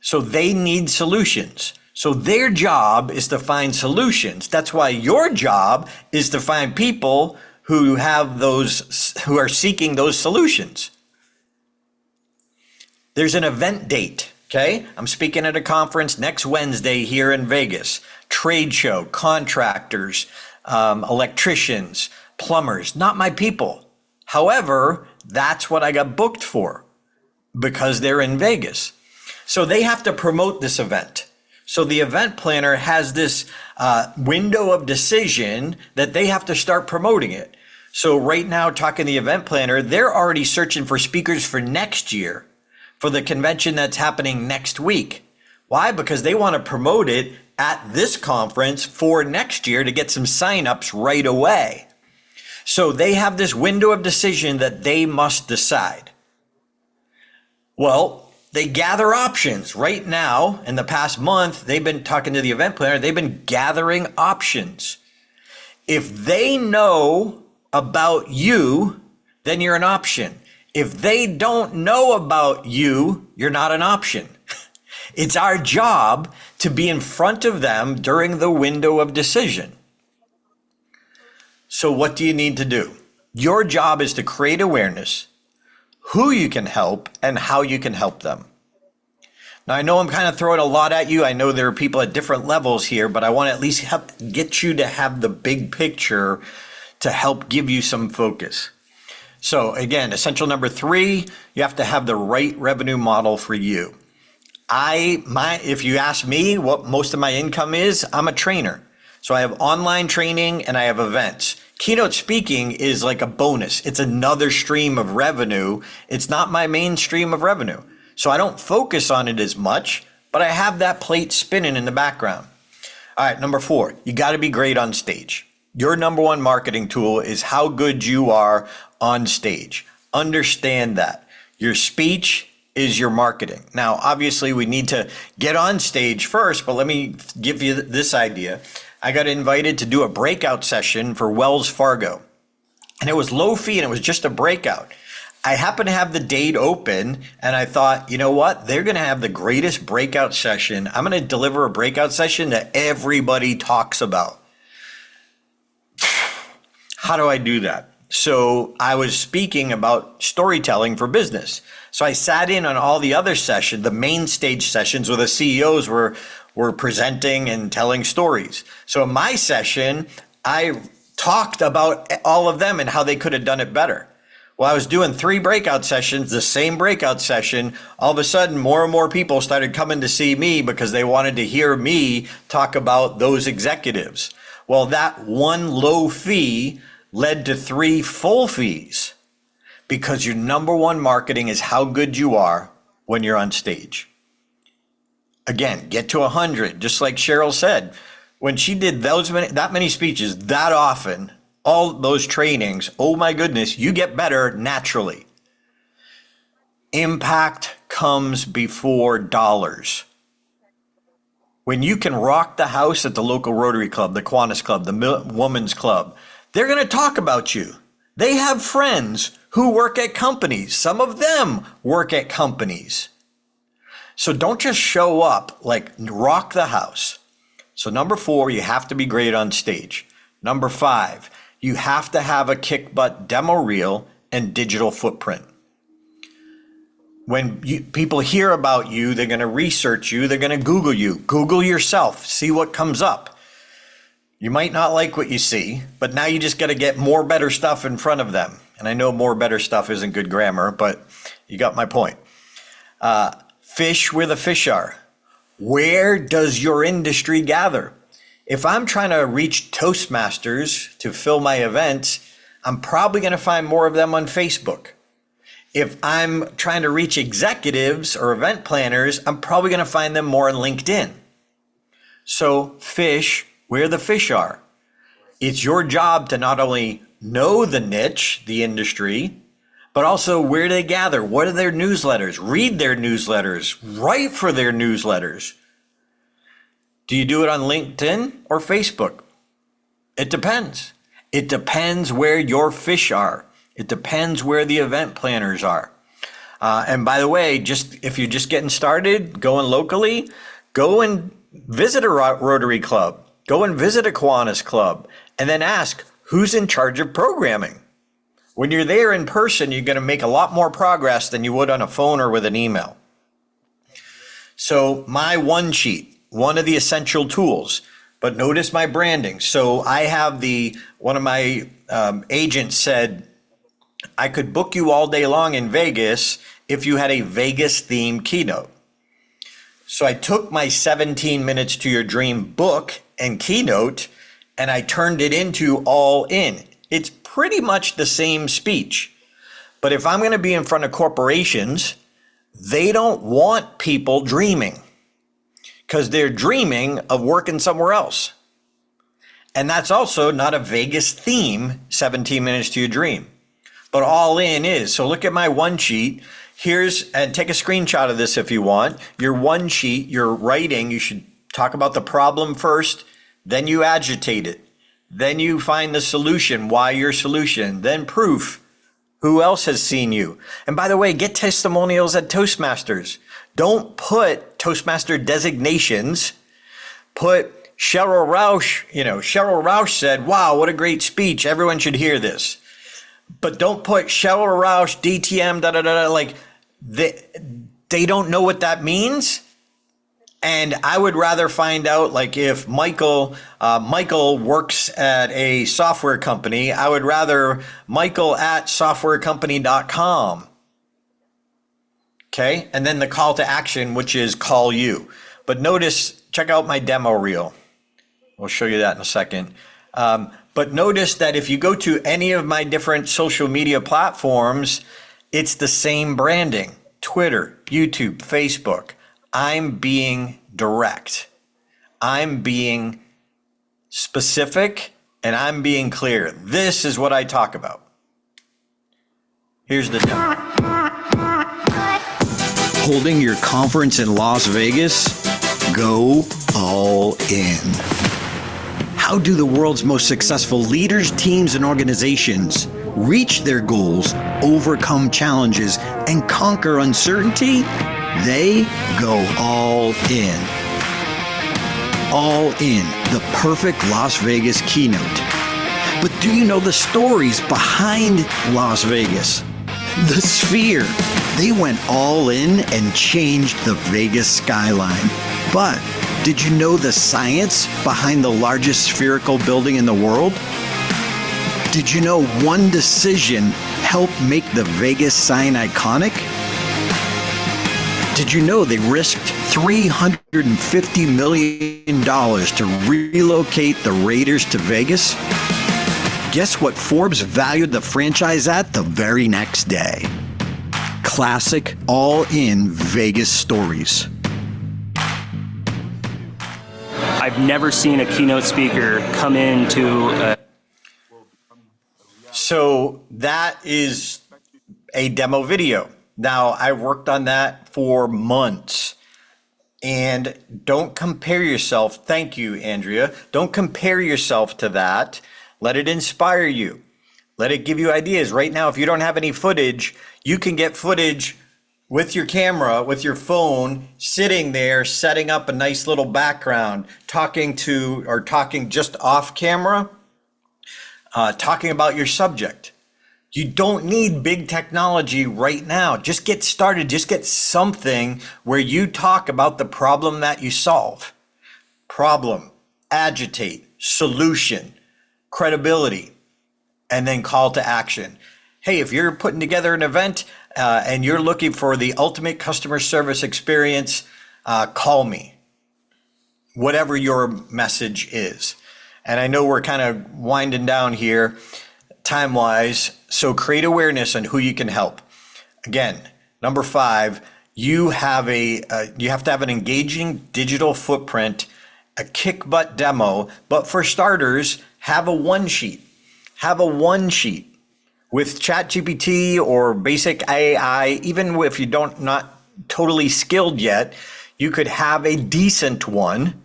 [SPEAKER 2] So they need solutions. So their job is to find solutions. That's why your job is to find people who are seeking those solutions. There's an event date, okay? I'm speaking at a conference next Wednesday here in Vegas. Trade show, contractors, electricians, plumbers, not my people. However, that's what I got booked for because they're in Vegas. So they have to promote this event. So the event planner has this window of decision that they have to start promoting it. So right now, talking to the event planner, they're already searching for speakers for next year for the convention that's happening next week. Why? Because they want to promote it at this conference for next year to get some signups right away. So they have this window of decision that they must decide. Well, they gather options. Right now, in the past month, they've been talking to the event planner. They've been gathering options. If they know about you, then you're an option. If they don't know about you, you're not an option. It's our job to be in front of them during the window of decision. So what do you need to do? Your job is to create awareness, who you can help and how you can help them. Now, I know I'm kind of throwing a lot at you. I know there are people at different levels here, but I want to at least get you to have the big picture to help give you some focus. So again, essential number 3, you have to have the right revenue model for you. If you ask me what most of my income is, I'm a trainer. So I have online training and I have events. Keynote speaking is like a bonus. It's another stream of revenue. It's not my main stream of revenue. So I don't focus on it as much, but I have that plate spinning in the background. All right, number 4, you got to be great on stage. Your number one marketing tool is how good you are on stage. Understand that. Your speech is your marketing. Now, obviously, we need to get on stage first, but let me give you this idea. I got invited to do a breakout session for Wells Fargo, and it was low fee and it was just a breakout. I happened to have the date open and I thought, you know what? They're going to have the greatest breakout session. I'm going to deliver a breakout session that everybody talks about. How do I do that? So I was speaking about storytelling for business. So I sat in on all the other sessions, the main stage sessions where the CEOs were presenting and telling stories. So in my session, I talked about all of them and how they could have done it better. Well, I was doing 3 breakout sessions, the same breakout session. All of a sudden, more and more people started coming to see me because they wanted to hear me talk about those executives. Well, that one low fee led to 3 full fees because your number one marketing is how good you are when you're on stage. Again, get to 100, just like Cheryl said. When she did that many speeches that often, all those trainings, oh my goodness, you get better naturally. Impact comes before dollars. When you can rock the house at the local Rotary Club, the Kiwanis Club, the Women's Club, they're going to talk about you. They have friends who work at companies. Some of them work at companies. So don't just show up, like rock the house. So number 4, you have to be great on stage. Number 5, you have to have a kick butt demo reel and digital footprint. When people hear about you, they're going to research you. They're going to Google you. Google yourself. See what comes up. You might not like what you see, but now you just got to get more better stuff in front of them. And I know more better stuff isn't good grammar, but you got my point. Fish where the fish are. Where does your industry gather? If I'm trying to reach Toastmasters to fill my events, I'm probably going to find more of them on Facebook. If I'm trying to reach executives or event planners, I'm probably going to find them more on LinkedIn. So fish where the fish are. It's your job to not only know the niche, the industry, but also where they gather. What are their newsletters? Read their newsletters. Write for their newsletters. Do you do it on LinkedIn or Facebook? It depends. It depends where your fish are. It depends where the event planners are. And by the way, if you're just getting started, going locally, go and visit a Rotary Club. Go and visit a Kiwanis Club and then ask, who's in charge of programming? When you're there in person, you're going to make a lot more progress than you would on a phone or with an email. So my one sheet, one of the essential tools, but notice my branding. So I have one of my agents said, I could book you all day long in Vegas if you had a Vegas themed keynote. So I took my 17 minutes to your dream book and keynote and I turned it into all in. It's pretty much the same speech. But if I'm going to be in front of corporations, they don't want people dreaming because they're dreaming of working somewhere else. And that's also not a Vegas theme, 17 minutes to your dream. But all in is. So look at my one sheet. And take a screenshot of this if you want. Your one sheet, your writing, you should talk about the problem first, then you agitate it. Then you find the solution, why your solution, then proof. Who else has seen you? And by the way, get testimonials at Toastmasters. Don't put Toastmaster designations. Put Cheryl Rausch, Cheryl Rausch said, wow, what a great speech. Everyone should hear this. But don't put Cheryl Rausch, DTM, like they don't know what that means. And I would rather find out, like, if Michael works at a software company, I would rather Michael at softwarecompany.com. Okay. And then the call to action, which is call you. But notice, check out my demo reel. We'll show you that in a second. But notice that if you go to any of my different social media platforms, it's the same branding: Twitter, YouTube, Facebook. I'm being direct. I'm being specific, and I'm being clear. This is what I talk about. Here's the demo. Holding your conference in Las Vegas? Go all in. How do the world's most successful leaders, teams, and organizations reach their goals, overcome challenges, and conquer uncertainty? They go all in. All in, the perfect Las Vegas keynote. But do you know the stories behind Las Vegas? The Sphere. They went all in and changed the Vegas skyline. But did you know the science behind the largest spherical building in the world? Did you know one decision helped make the Vegas sign iconic? Did you know they risked $350 million to relocate the Raiders to Vegas? Guess what Forbes valued the franchise at the very next day? Classic all-in Vegas stories.
[SPEAKER 14] I've never seen a keynote speaker come into
[SPEAKER 2] So that is a demo video. Now, I worked on that for months. And don't compare yourself. Thank you, Andrea. Don't compare yourself to that. Let it inspire you. Let it give you ideas. Right now, if you don't have any footage, you can get footage with your camera, with your phone, sitting there, setting up a nice little background, talking just off camera, talking about your subject. You don't need big technology right now. Just get started. Just get something where you talk about the problem that you solve. Problem, agitate, solution, credibility, and then call to action. Hey, if you're putting together an event and you're looking for the ultimate customer service experience, call me. Whatever your message is. And I know we're kind of winding down here time-wise, so create awareness on who you can help. Again, number 5, you have to have an engaging digital footprint, a kick butt demo, but for starters, have a one sheet. Have a one sheet with ChatGPT or basic AI. Even if you not totally skilled yet, you could have a decent one,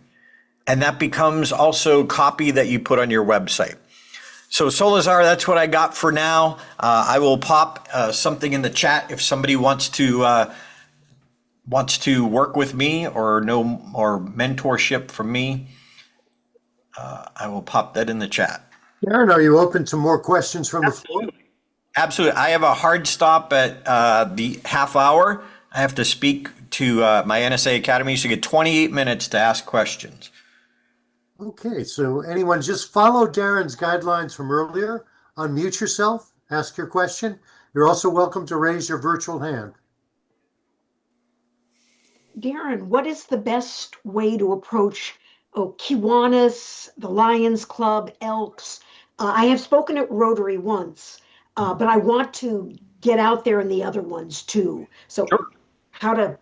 [SPEAKER 2] and that becomes also copy that you put on your website. So Solazar, that's what I got for now. I will pop something in the chat if somebody wants to work with me or mentorship from me. I will pop that in the chat.
[SPEAKER 1] Darren, are you open to more questions from the floor?
[SPEAKER 2] Absolutely. I have a hard stop at the half hour. I have to speak to my NSA Academy, so you get 28 minutes to ask questions.
[SPEAKER 1] Okay, so anyone just follow Darren's guidelines from earlier. Unmute yourself, ask your question. You're also welcome to raise your virtual hand.
[SPEAKER 9] Darren, what is the best way to approach Kiwanis, the Lions Club, Elks? I have spoken at Rotary once, but I want to get out there in the other ones too. So
[SPEAKER 2] Sure.
[SPEAKER 9] How to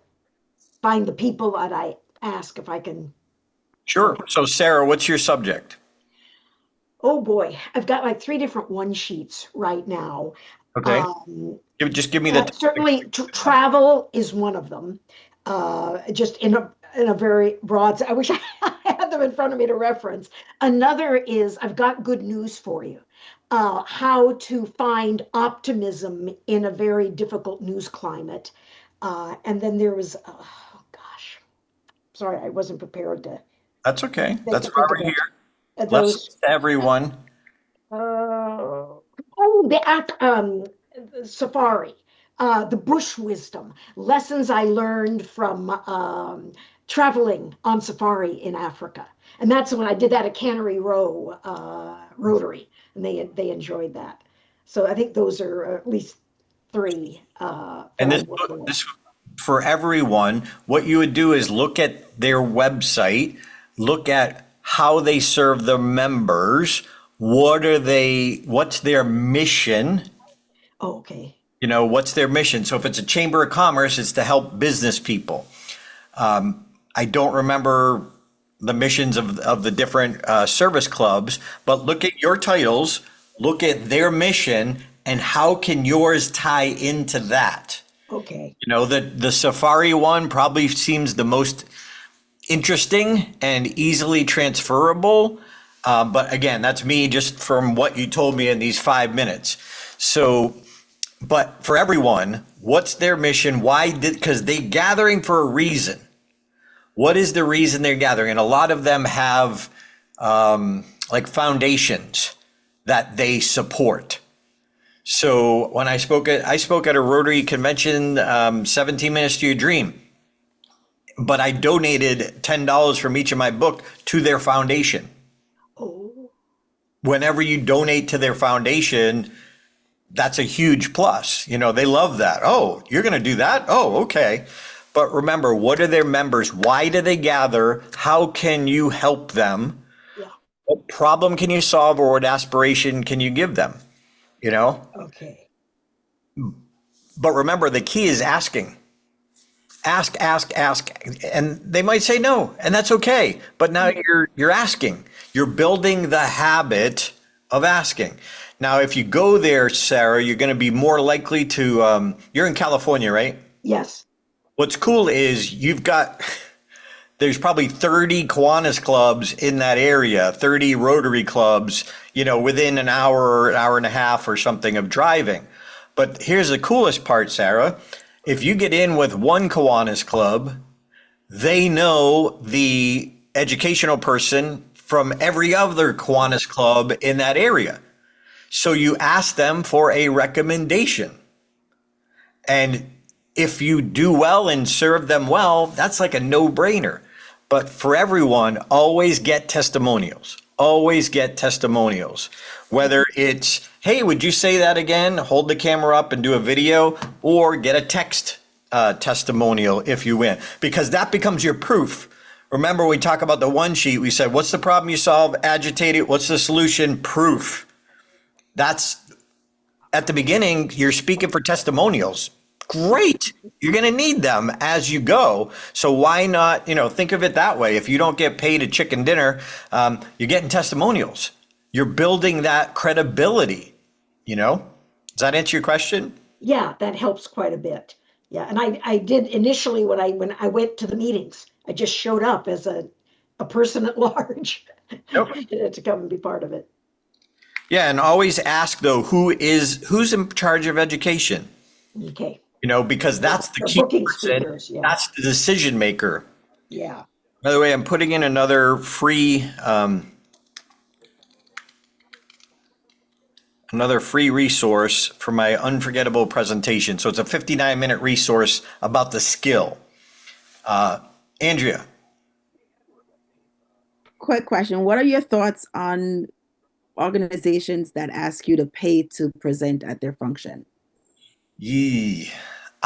[SPEAKER 9] find the people that I ask if I can.
[SPEAKER 2] Sure. So Sarah, what's your subject?
[SPEAKER 9] Oh boy, I've got like 3 different one sheets right now.
[SPEAKER 2] Okay. Just give me the
[SPEAKER 9] certainly travel is one of them. Just in a very broad. I wish I had them in front of me to reference. Another is I've got good news for you. How to find optimism in a very difficult news climate. And then there was, oh gosh, sorry, I wasn't prepared to.
[SPEAKER 2] That's okay. That's why we're here.
[SPEAKER 9] Those,
[SPEAKER 2] Lessons to everyone.
[SPEAKER 9] the safari, the bush wisdom, lessons I learned from traveling on safari in Africa. And that's when I did that at Cannery Row Rotary, and they enjoyed that. So I think those are at least three that
[SPEAKER 2] And
[SPEAKER 9] I'm working with.
[SPEAKER 2] this for everyone, what you would do is look at their website, look at how they serve their members, what's their mission?
[SPEAKER 9] Oh, okay.
[SPEAKER 2] You know, what's their mission? So if it's a chamber of commerce, it's to help business people. I don't remember the missions of the different service clubs, but look at your titles, look at their mission, and how can yours tie into that?
[SPEAKER 9] Okay.
[SPEAKER 2] You know, the safari one probably seems the most interesting and easily transferable. But again, that's me just from what you told me in these 5 minutes. So, but for everyone, what's their mission? Because they're gathering for a reason. What is the reason they're gathering? And a lot of them have like foundations that they support. So when I spoke at a Rotary convention, 17 Minutes to Your Dream, but I donated $10 from each of my book to their foundation.
[SPEAKER 9] Oh.
[SPEAKER 2] Whenever you donate to their foundation, that's a huge plus. You know, they love that. Oh, you're going to do that? Oh, okay. But remember, what are their members? Why do they gather? How can you help them?
[SPEAKER 9] Yeah.
[SPEAKER 2] What problem can you solve, or what aspiration can you give them? You know?
[SPEAKER 9] Okay.
[SPEAKER 2] But remember, the key is asking. Ask, and they might say no, and that's okay. But now you're asking. You're building the habit of asking. Now, if you go there, Sarah, you're going to be more likely to. You're in California, right?
[SPEAKER 9] Yes.
[SPEAKER 2] What's cool is there's probably 30 Kiwanis clubs in that area, 30 Rotary clubs, you know, within an hour and a half or something of driving. But here's the coolest part, Sarah. If you get in with one Kiwanis club, they know the educational person from every other Kiwanis club in that area. So you ask them for a recommendation. And if you do well and serve them well, that's like a no-brainer. But for everyone, always get testimonials. Always get testimonials. Whether it's, hey, would you say that again? Hold the camera up and do a video, or get a text testimonial if you win, because that becomes your proof. Remember, we talk about the one sheet, we said, what's the problem you solve? Agitate it. What's the solution? Proof. That's at the beginning, you're speaking for testimonials. Great. You're going to need them as you go. So why not, think of it that way. If you don't get paid a chicken dinner, you're getting testimonials. You're building that credibility, Does that answer your question?
[SPEAKER 9] Yeah, that helps quite a bit. Yeah, and I did initially when I went to the meetings, I just showed up as a person at large to come and be part of it.
[SPEAKER 2] Yeah, and always ask though, who's in charge of education?
[SPEAKER 9] Okay.
[SPEAKER 2] Because that's the key person.
[SPEAKER 9] Yeah.
[SPEAKER 2] That's the decision maker.
[SPEAKER 9] Yeah.
[SPEAKER 2] By the way, I'm putting in another free resource for my unforgettable presentation. So it's a 59-minute resource about the skill. Andrea.
[SPEAKER 13] Quick question. What are your thoughts on organizations that ask you to pay to present at their function?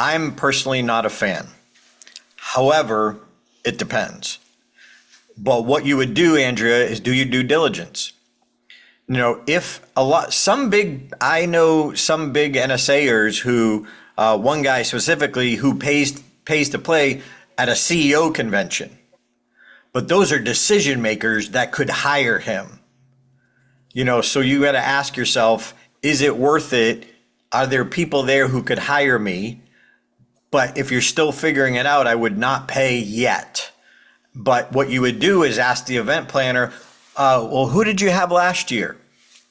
[SPEAKER 2] I'm personally not a fan. However, it depends. But what you would do, Andrea, is do your due diligence. I know some big NSAers who, one guy specifically who pays to play at a CEO convention. But those are decision makers that could hire him. So you got to ask yourself, is it worth it? Are there people there who could hire me? But if you're still figuring it out, I would not pay yet. But what you would do is ask the event planner, well, who did you have last year?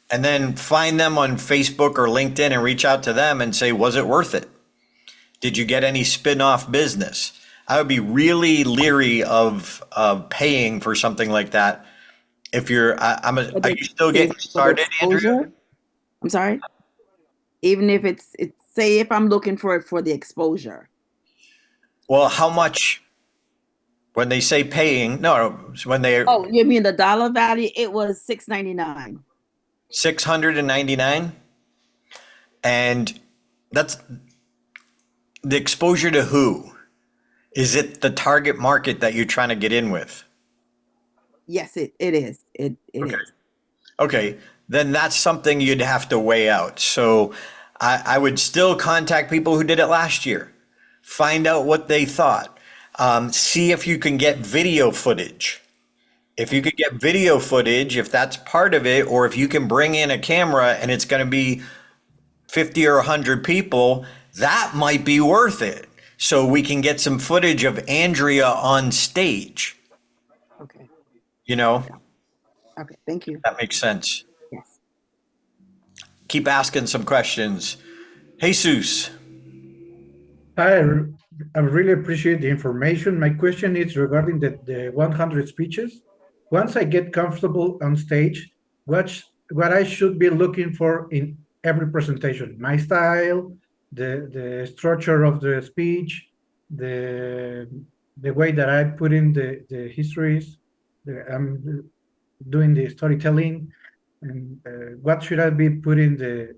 [SPEAKER 2] And then find them on Facebook or LinkedIn and reach out to them and say, was it worth it? Did you get any spin-off business? I would be really leery of paying for something like that. If you're, are you still getting started, Andrea?
[SPEAKER 13] I'm sorry? Even if it's say if I'm looking for it for the exposure.
[SPEAKER 2] Well, how much When they say paying, no, when they
[SPEAKER 13] Oh, you mean the dollar value? It was $6.99.
[SPEAKER 2] 699, and that's the exposure to who? Is it the target market that you're trying to get in with?
[SPEAKER 13] Yes, it is. It
[SPEAKER 2] Okay.
[SPEAKER 13] is.
[SPEAKER 2] Okay, then that's something you'd have to weigh out. So I would still contact people who did it last year, find out what they thought, see if you can get video footage. If you could get video footage, if that's part of it, or if you can bring in a camera and it's going to be 50 or 100 people, that might be worth it. So we can get some footage of Andrea on stage.
[SPEAKER 13] Okay.
[SPEAKER 2] You know,
[SPEAKER 13] Okay. Thank you.
[SPEAKER 2] that makes sense.
[SPEAKER 13] Yes.
[SPEAKER 2] Keep asking some questions. Jesus.
[SPEAKER 15] I really appreciate the information. My question is regarding the 100 speeches. Once I get comfortable on stage, what I should be looking for in every presentation? My style, the structure of the speech, the way that I put in the histories, I'm doing the storytelling, and what should I be putting the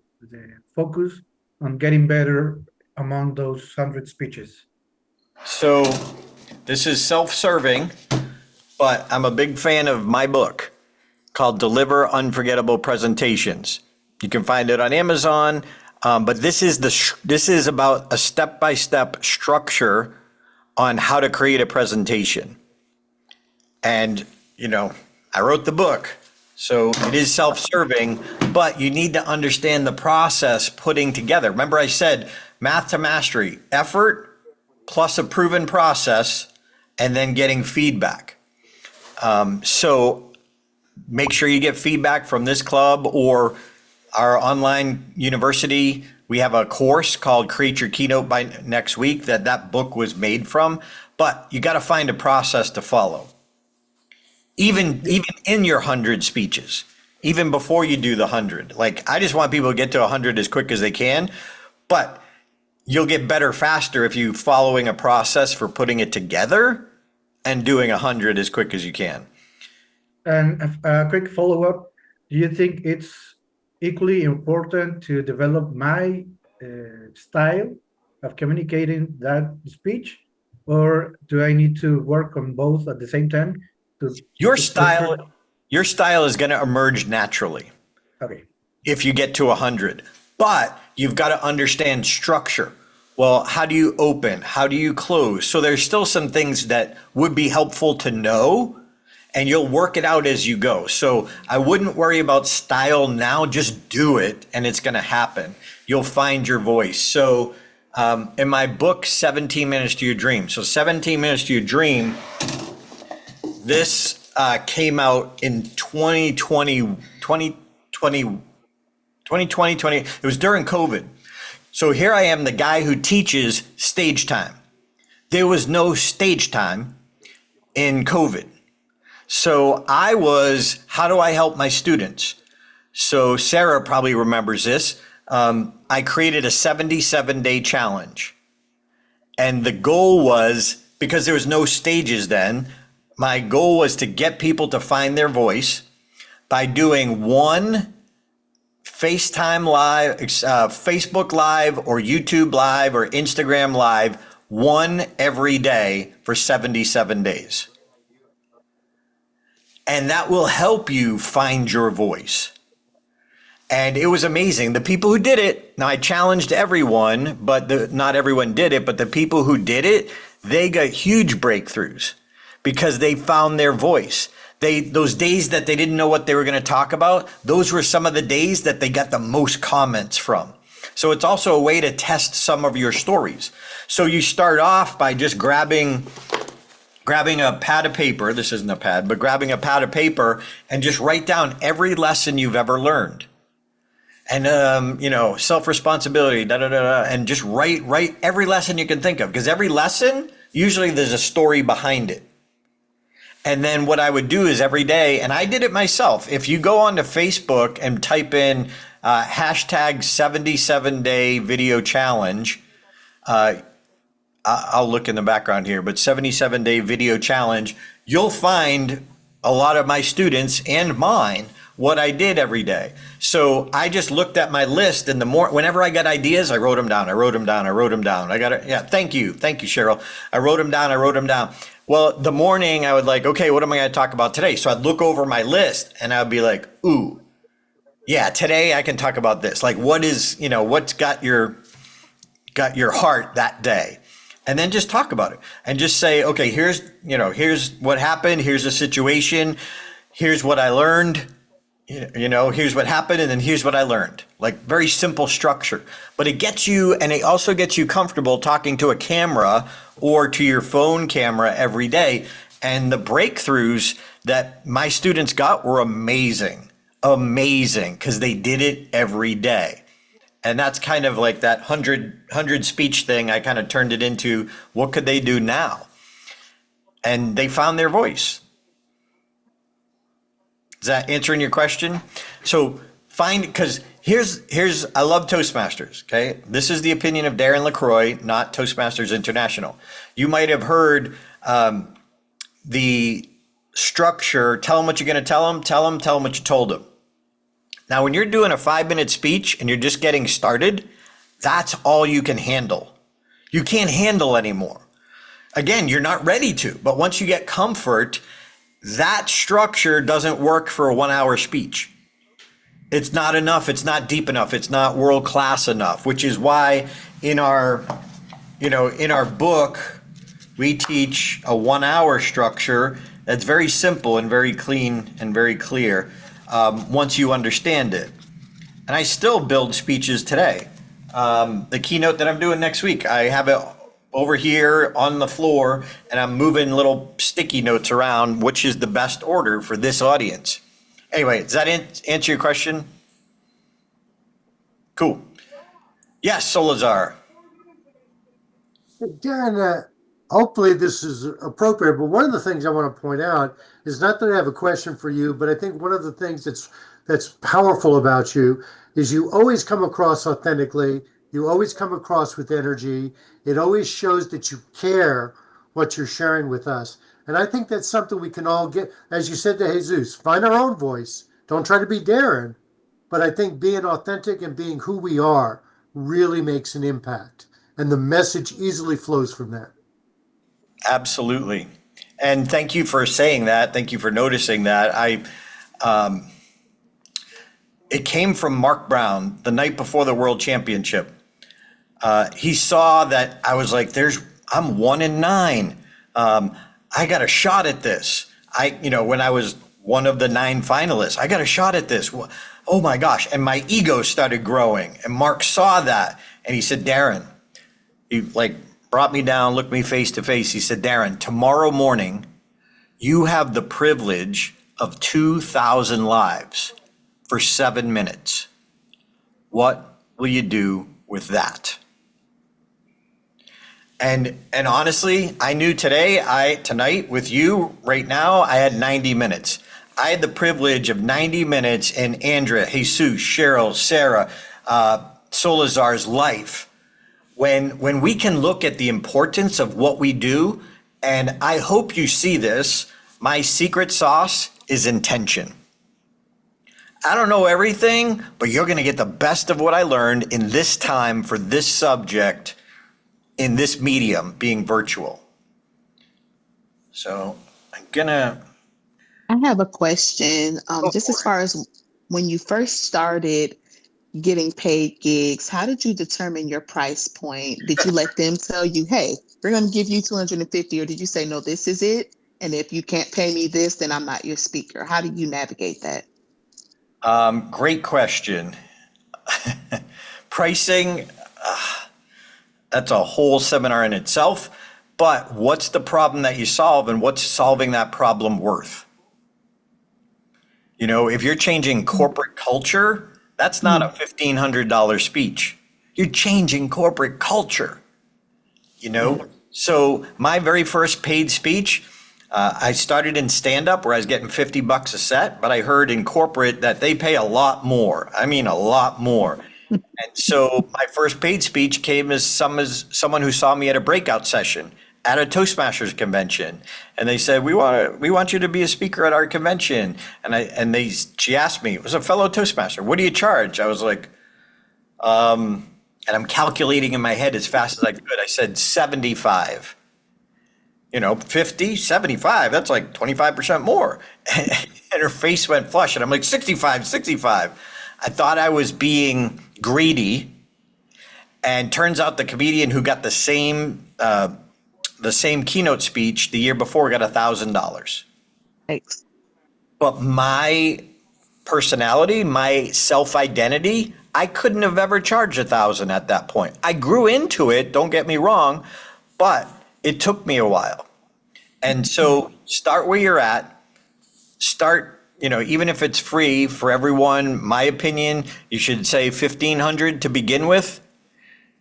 [SPEAKER 15] focus on getting better among those 100 speeches?
[SPEAKER 2] So this is self-serving, but I'm a big fan of my book called Deliver Unforgettable Presentations. You can find it on Amazon, but this is about a step-by-step structure on how to create a presentation. And, you know, I wrote the book, so it is self-serving, but you need to understand the process putting together. Remember I said math to mastery, effort plus a proven process, and then getting feedback. So make sure you get feedback from this club or our online university. We have a course called Create Your Keynote by Next Week that book was made from, but you got to find a process to follow. Even in your 100 speeches, even before you do the 100. Like, I just want people to get to 100 as quick as they can, but you'll get better faster if you following a process for putting it together and doing 100 as quick as you can.
[SPEAKER 15] And a quick follow-up, do you think it's equally important to develop my style of communicating that speech, or do I need to work on both at the same time?
[SPEAKER 2] Your style is going to emerge naturally.
[SPEAKER 15] Okay.
[SPEAKER 2] If you get to 100, but you've got to understand structure. Well, how do you open? How do you close? So there's still some things that would be helpful to know, and you'll work it out as you go. So I wouldn't worry about style now, just do it and it's going to happen. You'll find your voice. So in my book, 17 Minutes to Your Dream. So 17 Minutes to Your Dream, this came out in 2020. It was during COVID. So here I am, the guy who teaches stage time. There was no stage time in COVID. So I was, how do I help my students? So Sarah probably remembers this. I created a 77-day challenge. And the goal was, because there was no stages then, my goal was to get people to find their voice by doing one FaceTime Live, Facebook Live, or YouTube Live, or Instagram Live, one every day for 77 days. And that will help you find your voice. And it was amazing. The people who did it, now I challenged everyone, but not everyone did it, but the people who did it, they got huge breakthroughs because they found their voice. Those days that they didn't know what they were going to talk about, those were some of the days that they got the most comments from. So it's also a way to test some of your stories. So you start off by just grabbing a pad of paper. This isn't a pad, but grabbing a pad of paper and just write down every lesson you've ever learned. And, self-responsibility, and just write every lesson you can think of. Because every lesson, usually there's a story behind it. And then what I would do is every day, and I did it myself. If you go onto Facebook and type in hashtag 77-day video challenge, I'll look in the background here, but 77-day video challenge, you'll find a lot of my students and mine what I did every day. So I just looked at my list, and whenever I got ideas, I wrote them down. I got it. Yeah, thank you, Cheryl. I wrote them down. Well, the morning I would like, okay, what am I going to talk about today? So I'd look over my list and I'd be like, ooh, yeah, today I can talk about this. Like, what's got your heart that day? And then just talk about it and just say, okay, here's what happened. Here's the situation. Here's what I learned. Here's what happened. And then here's what I learned. Like, very simple structure, but it gets you, and it also gets you comfortable talking to a camera or to your phone camera every day. And the breakthroughs that my students got were amazing, because they did it every day. And that's kind of like that 100 speech thing. I kind of turned it into, what could they do now? And they found their voice. Is that answering your question? So because I love Toastmasters, okay? This is the opinion of Dan LeCroX, not Toastmasters International. You might have heard the structure, tell them what you're gonna tell them what you told them. Now, when you're doing a 5-minute speech and you're just getting started, that's all you can handle. You can't handle anymore. Again, you're not ready to, but once you get comfort, that structure doesn't work for a 1-hour speech. It's not enough. It's not deep enough. It's not world class enough, which is why in our book, we teach a 1-hour structure that's very simple and very clean and very clear. Once you understand it. And I still build speeches today. The keynote that I'm doing next week, I have it over here on the floor, and I'm moving little sticky notes around, which is the best order for this audience. Anyway, does that answer your question? Cool. Yes, Solazar.
[SPEAKER 1] Darren, hopefully this is appropriate, but one of the things I want to point out is not that I have a question for you, but I think one of the things that's powerful about you is you always come across authentically. You always come across with energy. It always shows that you care what you're sharing with us. And I think that's something we can all get, as you said to Jesus, find our own voice. Don't try to be Darren. But I think being authentic and being who we are really makes an impact. And the message easily flows from that.
[SPEAKER 2] Absolutely. And thank you for saying that. Thank you for noticing that. It came from Mark Brown the night before the World Championship. He saw that I was like, I'm 1-9. I got a shot at this. When I was one of the 9 finalists, I got a shot at this. Oh my gosh. And my ego started growing. And Mark saw that. And he said, Darren, he brought me down, looked me face to face. He said, Darren, tomorrow morning, you have the privilege of 2,000 lives for 7 minutes. What will you do with that? And honestly, I knew tonight with you right now, I had 90 minutes. I had the privilege of 90 minutes in Andrea, Jesus, Cheryl, Sarah, Solazar's life. When we can look at the importance of what we do, and I hope you see this, my secret sauce is intention. I don't know everything, but you're going to get the best of what I learned in this time for this subject in this medium being virtual. So
[SPEAKER 16] I have a question. Just as far as when you first started getting paid gigs, how did you determine your price point? Did you let them tell you, hey, we're going to give you 250, or did you say, no, this is it? And if you can't pay me this, then I'm not your speaker. How do you navigate that?
[SPEAKER 2] Great question. Pricing, that's a whole seminar in itself, but what's the problem that you solve and what's solving that problem worth? If you're changing corporate culture, that's not a $1,500 speech. You're changing corporate culture, So my very first paid speech, I started in stand-up where I was getting $50 a set, but I heard in corporate that they pay a lot more. I mean, a lot more. And so my first paid speech came as someone who saw me at a breakout session at a Toastmasters convention, and they said, we want you to be a speaker at our convention. And she asked me, it was a fellow Toastmaster, what do you charge? I was like, and I'm calculating in my head as fast as I could. I said 75. 50, 75, that's like 25% more. And her face went flush, and I'm like, 65. I thought I was being greedy, and turns out the comedian who got the same keynote speech the year before got $1,000.
[SPEAKER 16] Thanks.
[SPEAKER 2] But my personality, my self-identity, I couldn't have ever charged $1,000 at that point. I grew into it, don't get me wrong, but it took me a while. And so start where you're at. Start, even if it's free for everyone, my opinion, you should say $1,500 to begin with.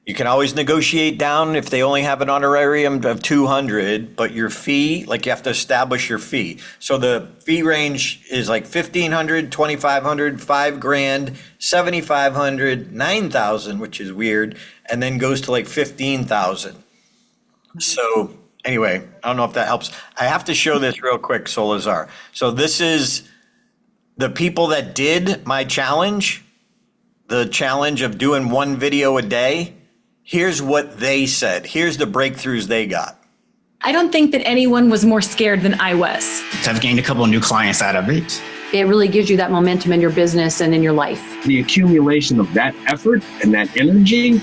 [SPEAKER 2] You can always negotiate down if they only have an honorarium of $200, but your fee, you have to establish your fee. So the fee range is like $1,500, $2,500, $5,000, $7,500, $9,000, which is weird, and then goes to like $15,000. So anyway, I don't know if that helps. I have to show this real quick, Solazar. So this is the people that did my challenge, the challenge of doing one video a day. Here's what they said. Here's the breakthroughs they got.
[SPEAKER 17] I don't think that anyone was more scared than I was.
[SPEAKER 18] So I've gained a couple of new clients out of it.
[SPEAKER 19] It really gives you that momentum in your business and in your life.
[SPEAKER 20] The accumulation of that effort and that energy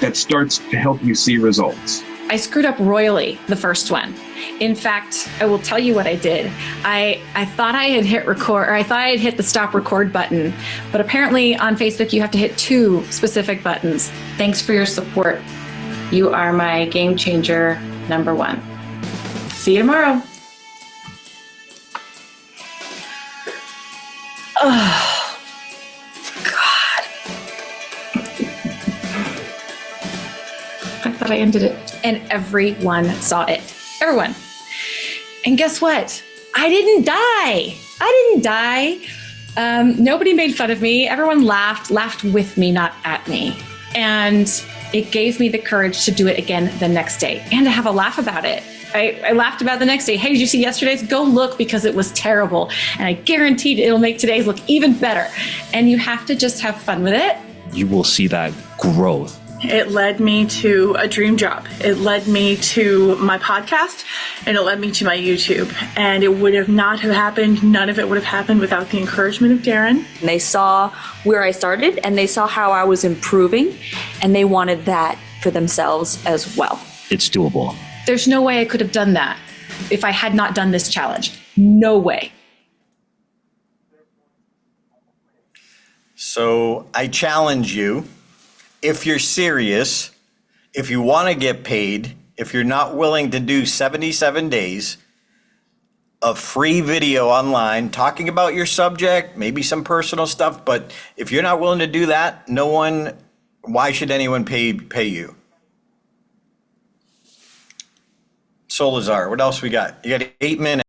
[SPEAKER 20] that starts to help you see results.
[SPEAKER 17] I screwed up royally the first one. In fact, I will tell you what I did. I thought I had hit record, or I thought I had hit the stop record button, but apparently on Facebook you have to hit 2 specific buttons. Thanks for your support. You are my game changer #1. See you tomorrow. Oh, God. I thought I ended it. And everyone saw it. Everyone. And guess what? I didn't die. Nobody made fun of me. Everyone laughed with me, not at me. And it gave me the courage to do it again the next day and to have a laugh about it. I laughed about it the next day. Hey, did you see yesterday's? Go look, because it was terrible. And I guaranteed it'll make today's look even better. And you have to just have fun with it.
[SPEAKER 6] You will see that growth.
[SPEAKER 21] It led me to a dream job. It led me to my podcast, and it led me to my YouTube. And it would have not have happened. None of it would have happened without the encouragement of Darren.
[SPEAKER 22] They saw where I started, and they saw how I was improving, and they wanted that for themselves as well.
[SPEAKER 6] It's doable.
[SPEAKER 17] There's no way I could have done that if I had not done this challenge. No way.
[SPEAKER 2] So I challenge you. If you're serious, if you want to get paid, if you're not willing to do 77 days of free video online talking about your subject, maybe some personal stuff, but if you're not willing to do that, why should anyone pay you? Solazar, what else we got? You got 8 minutes.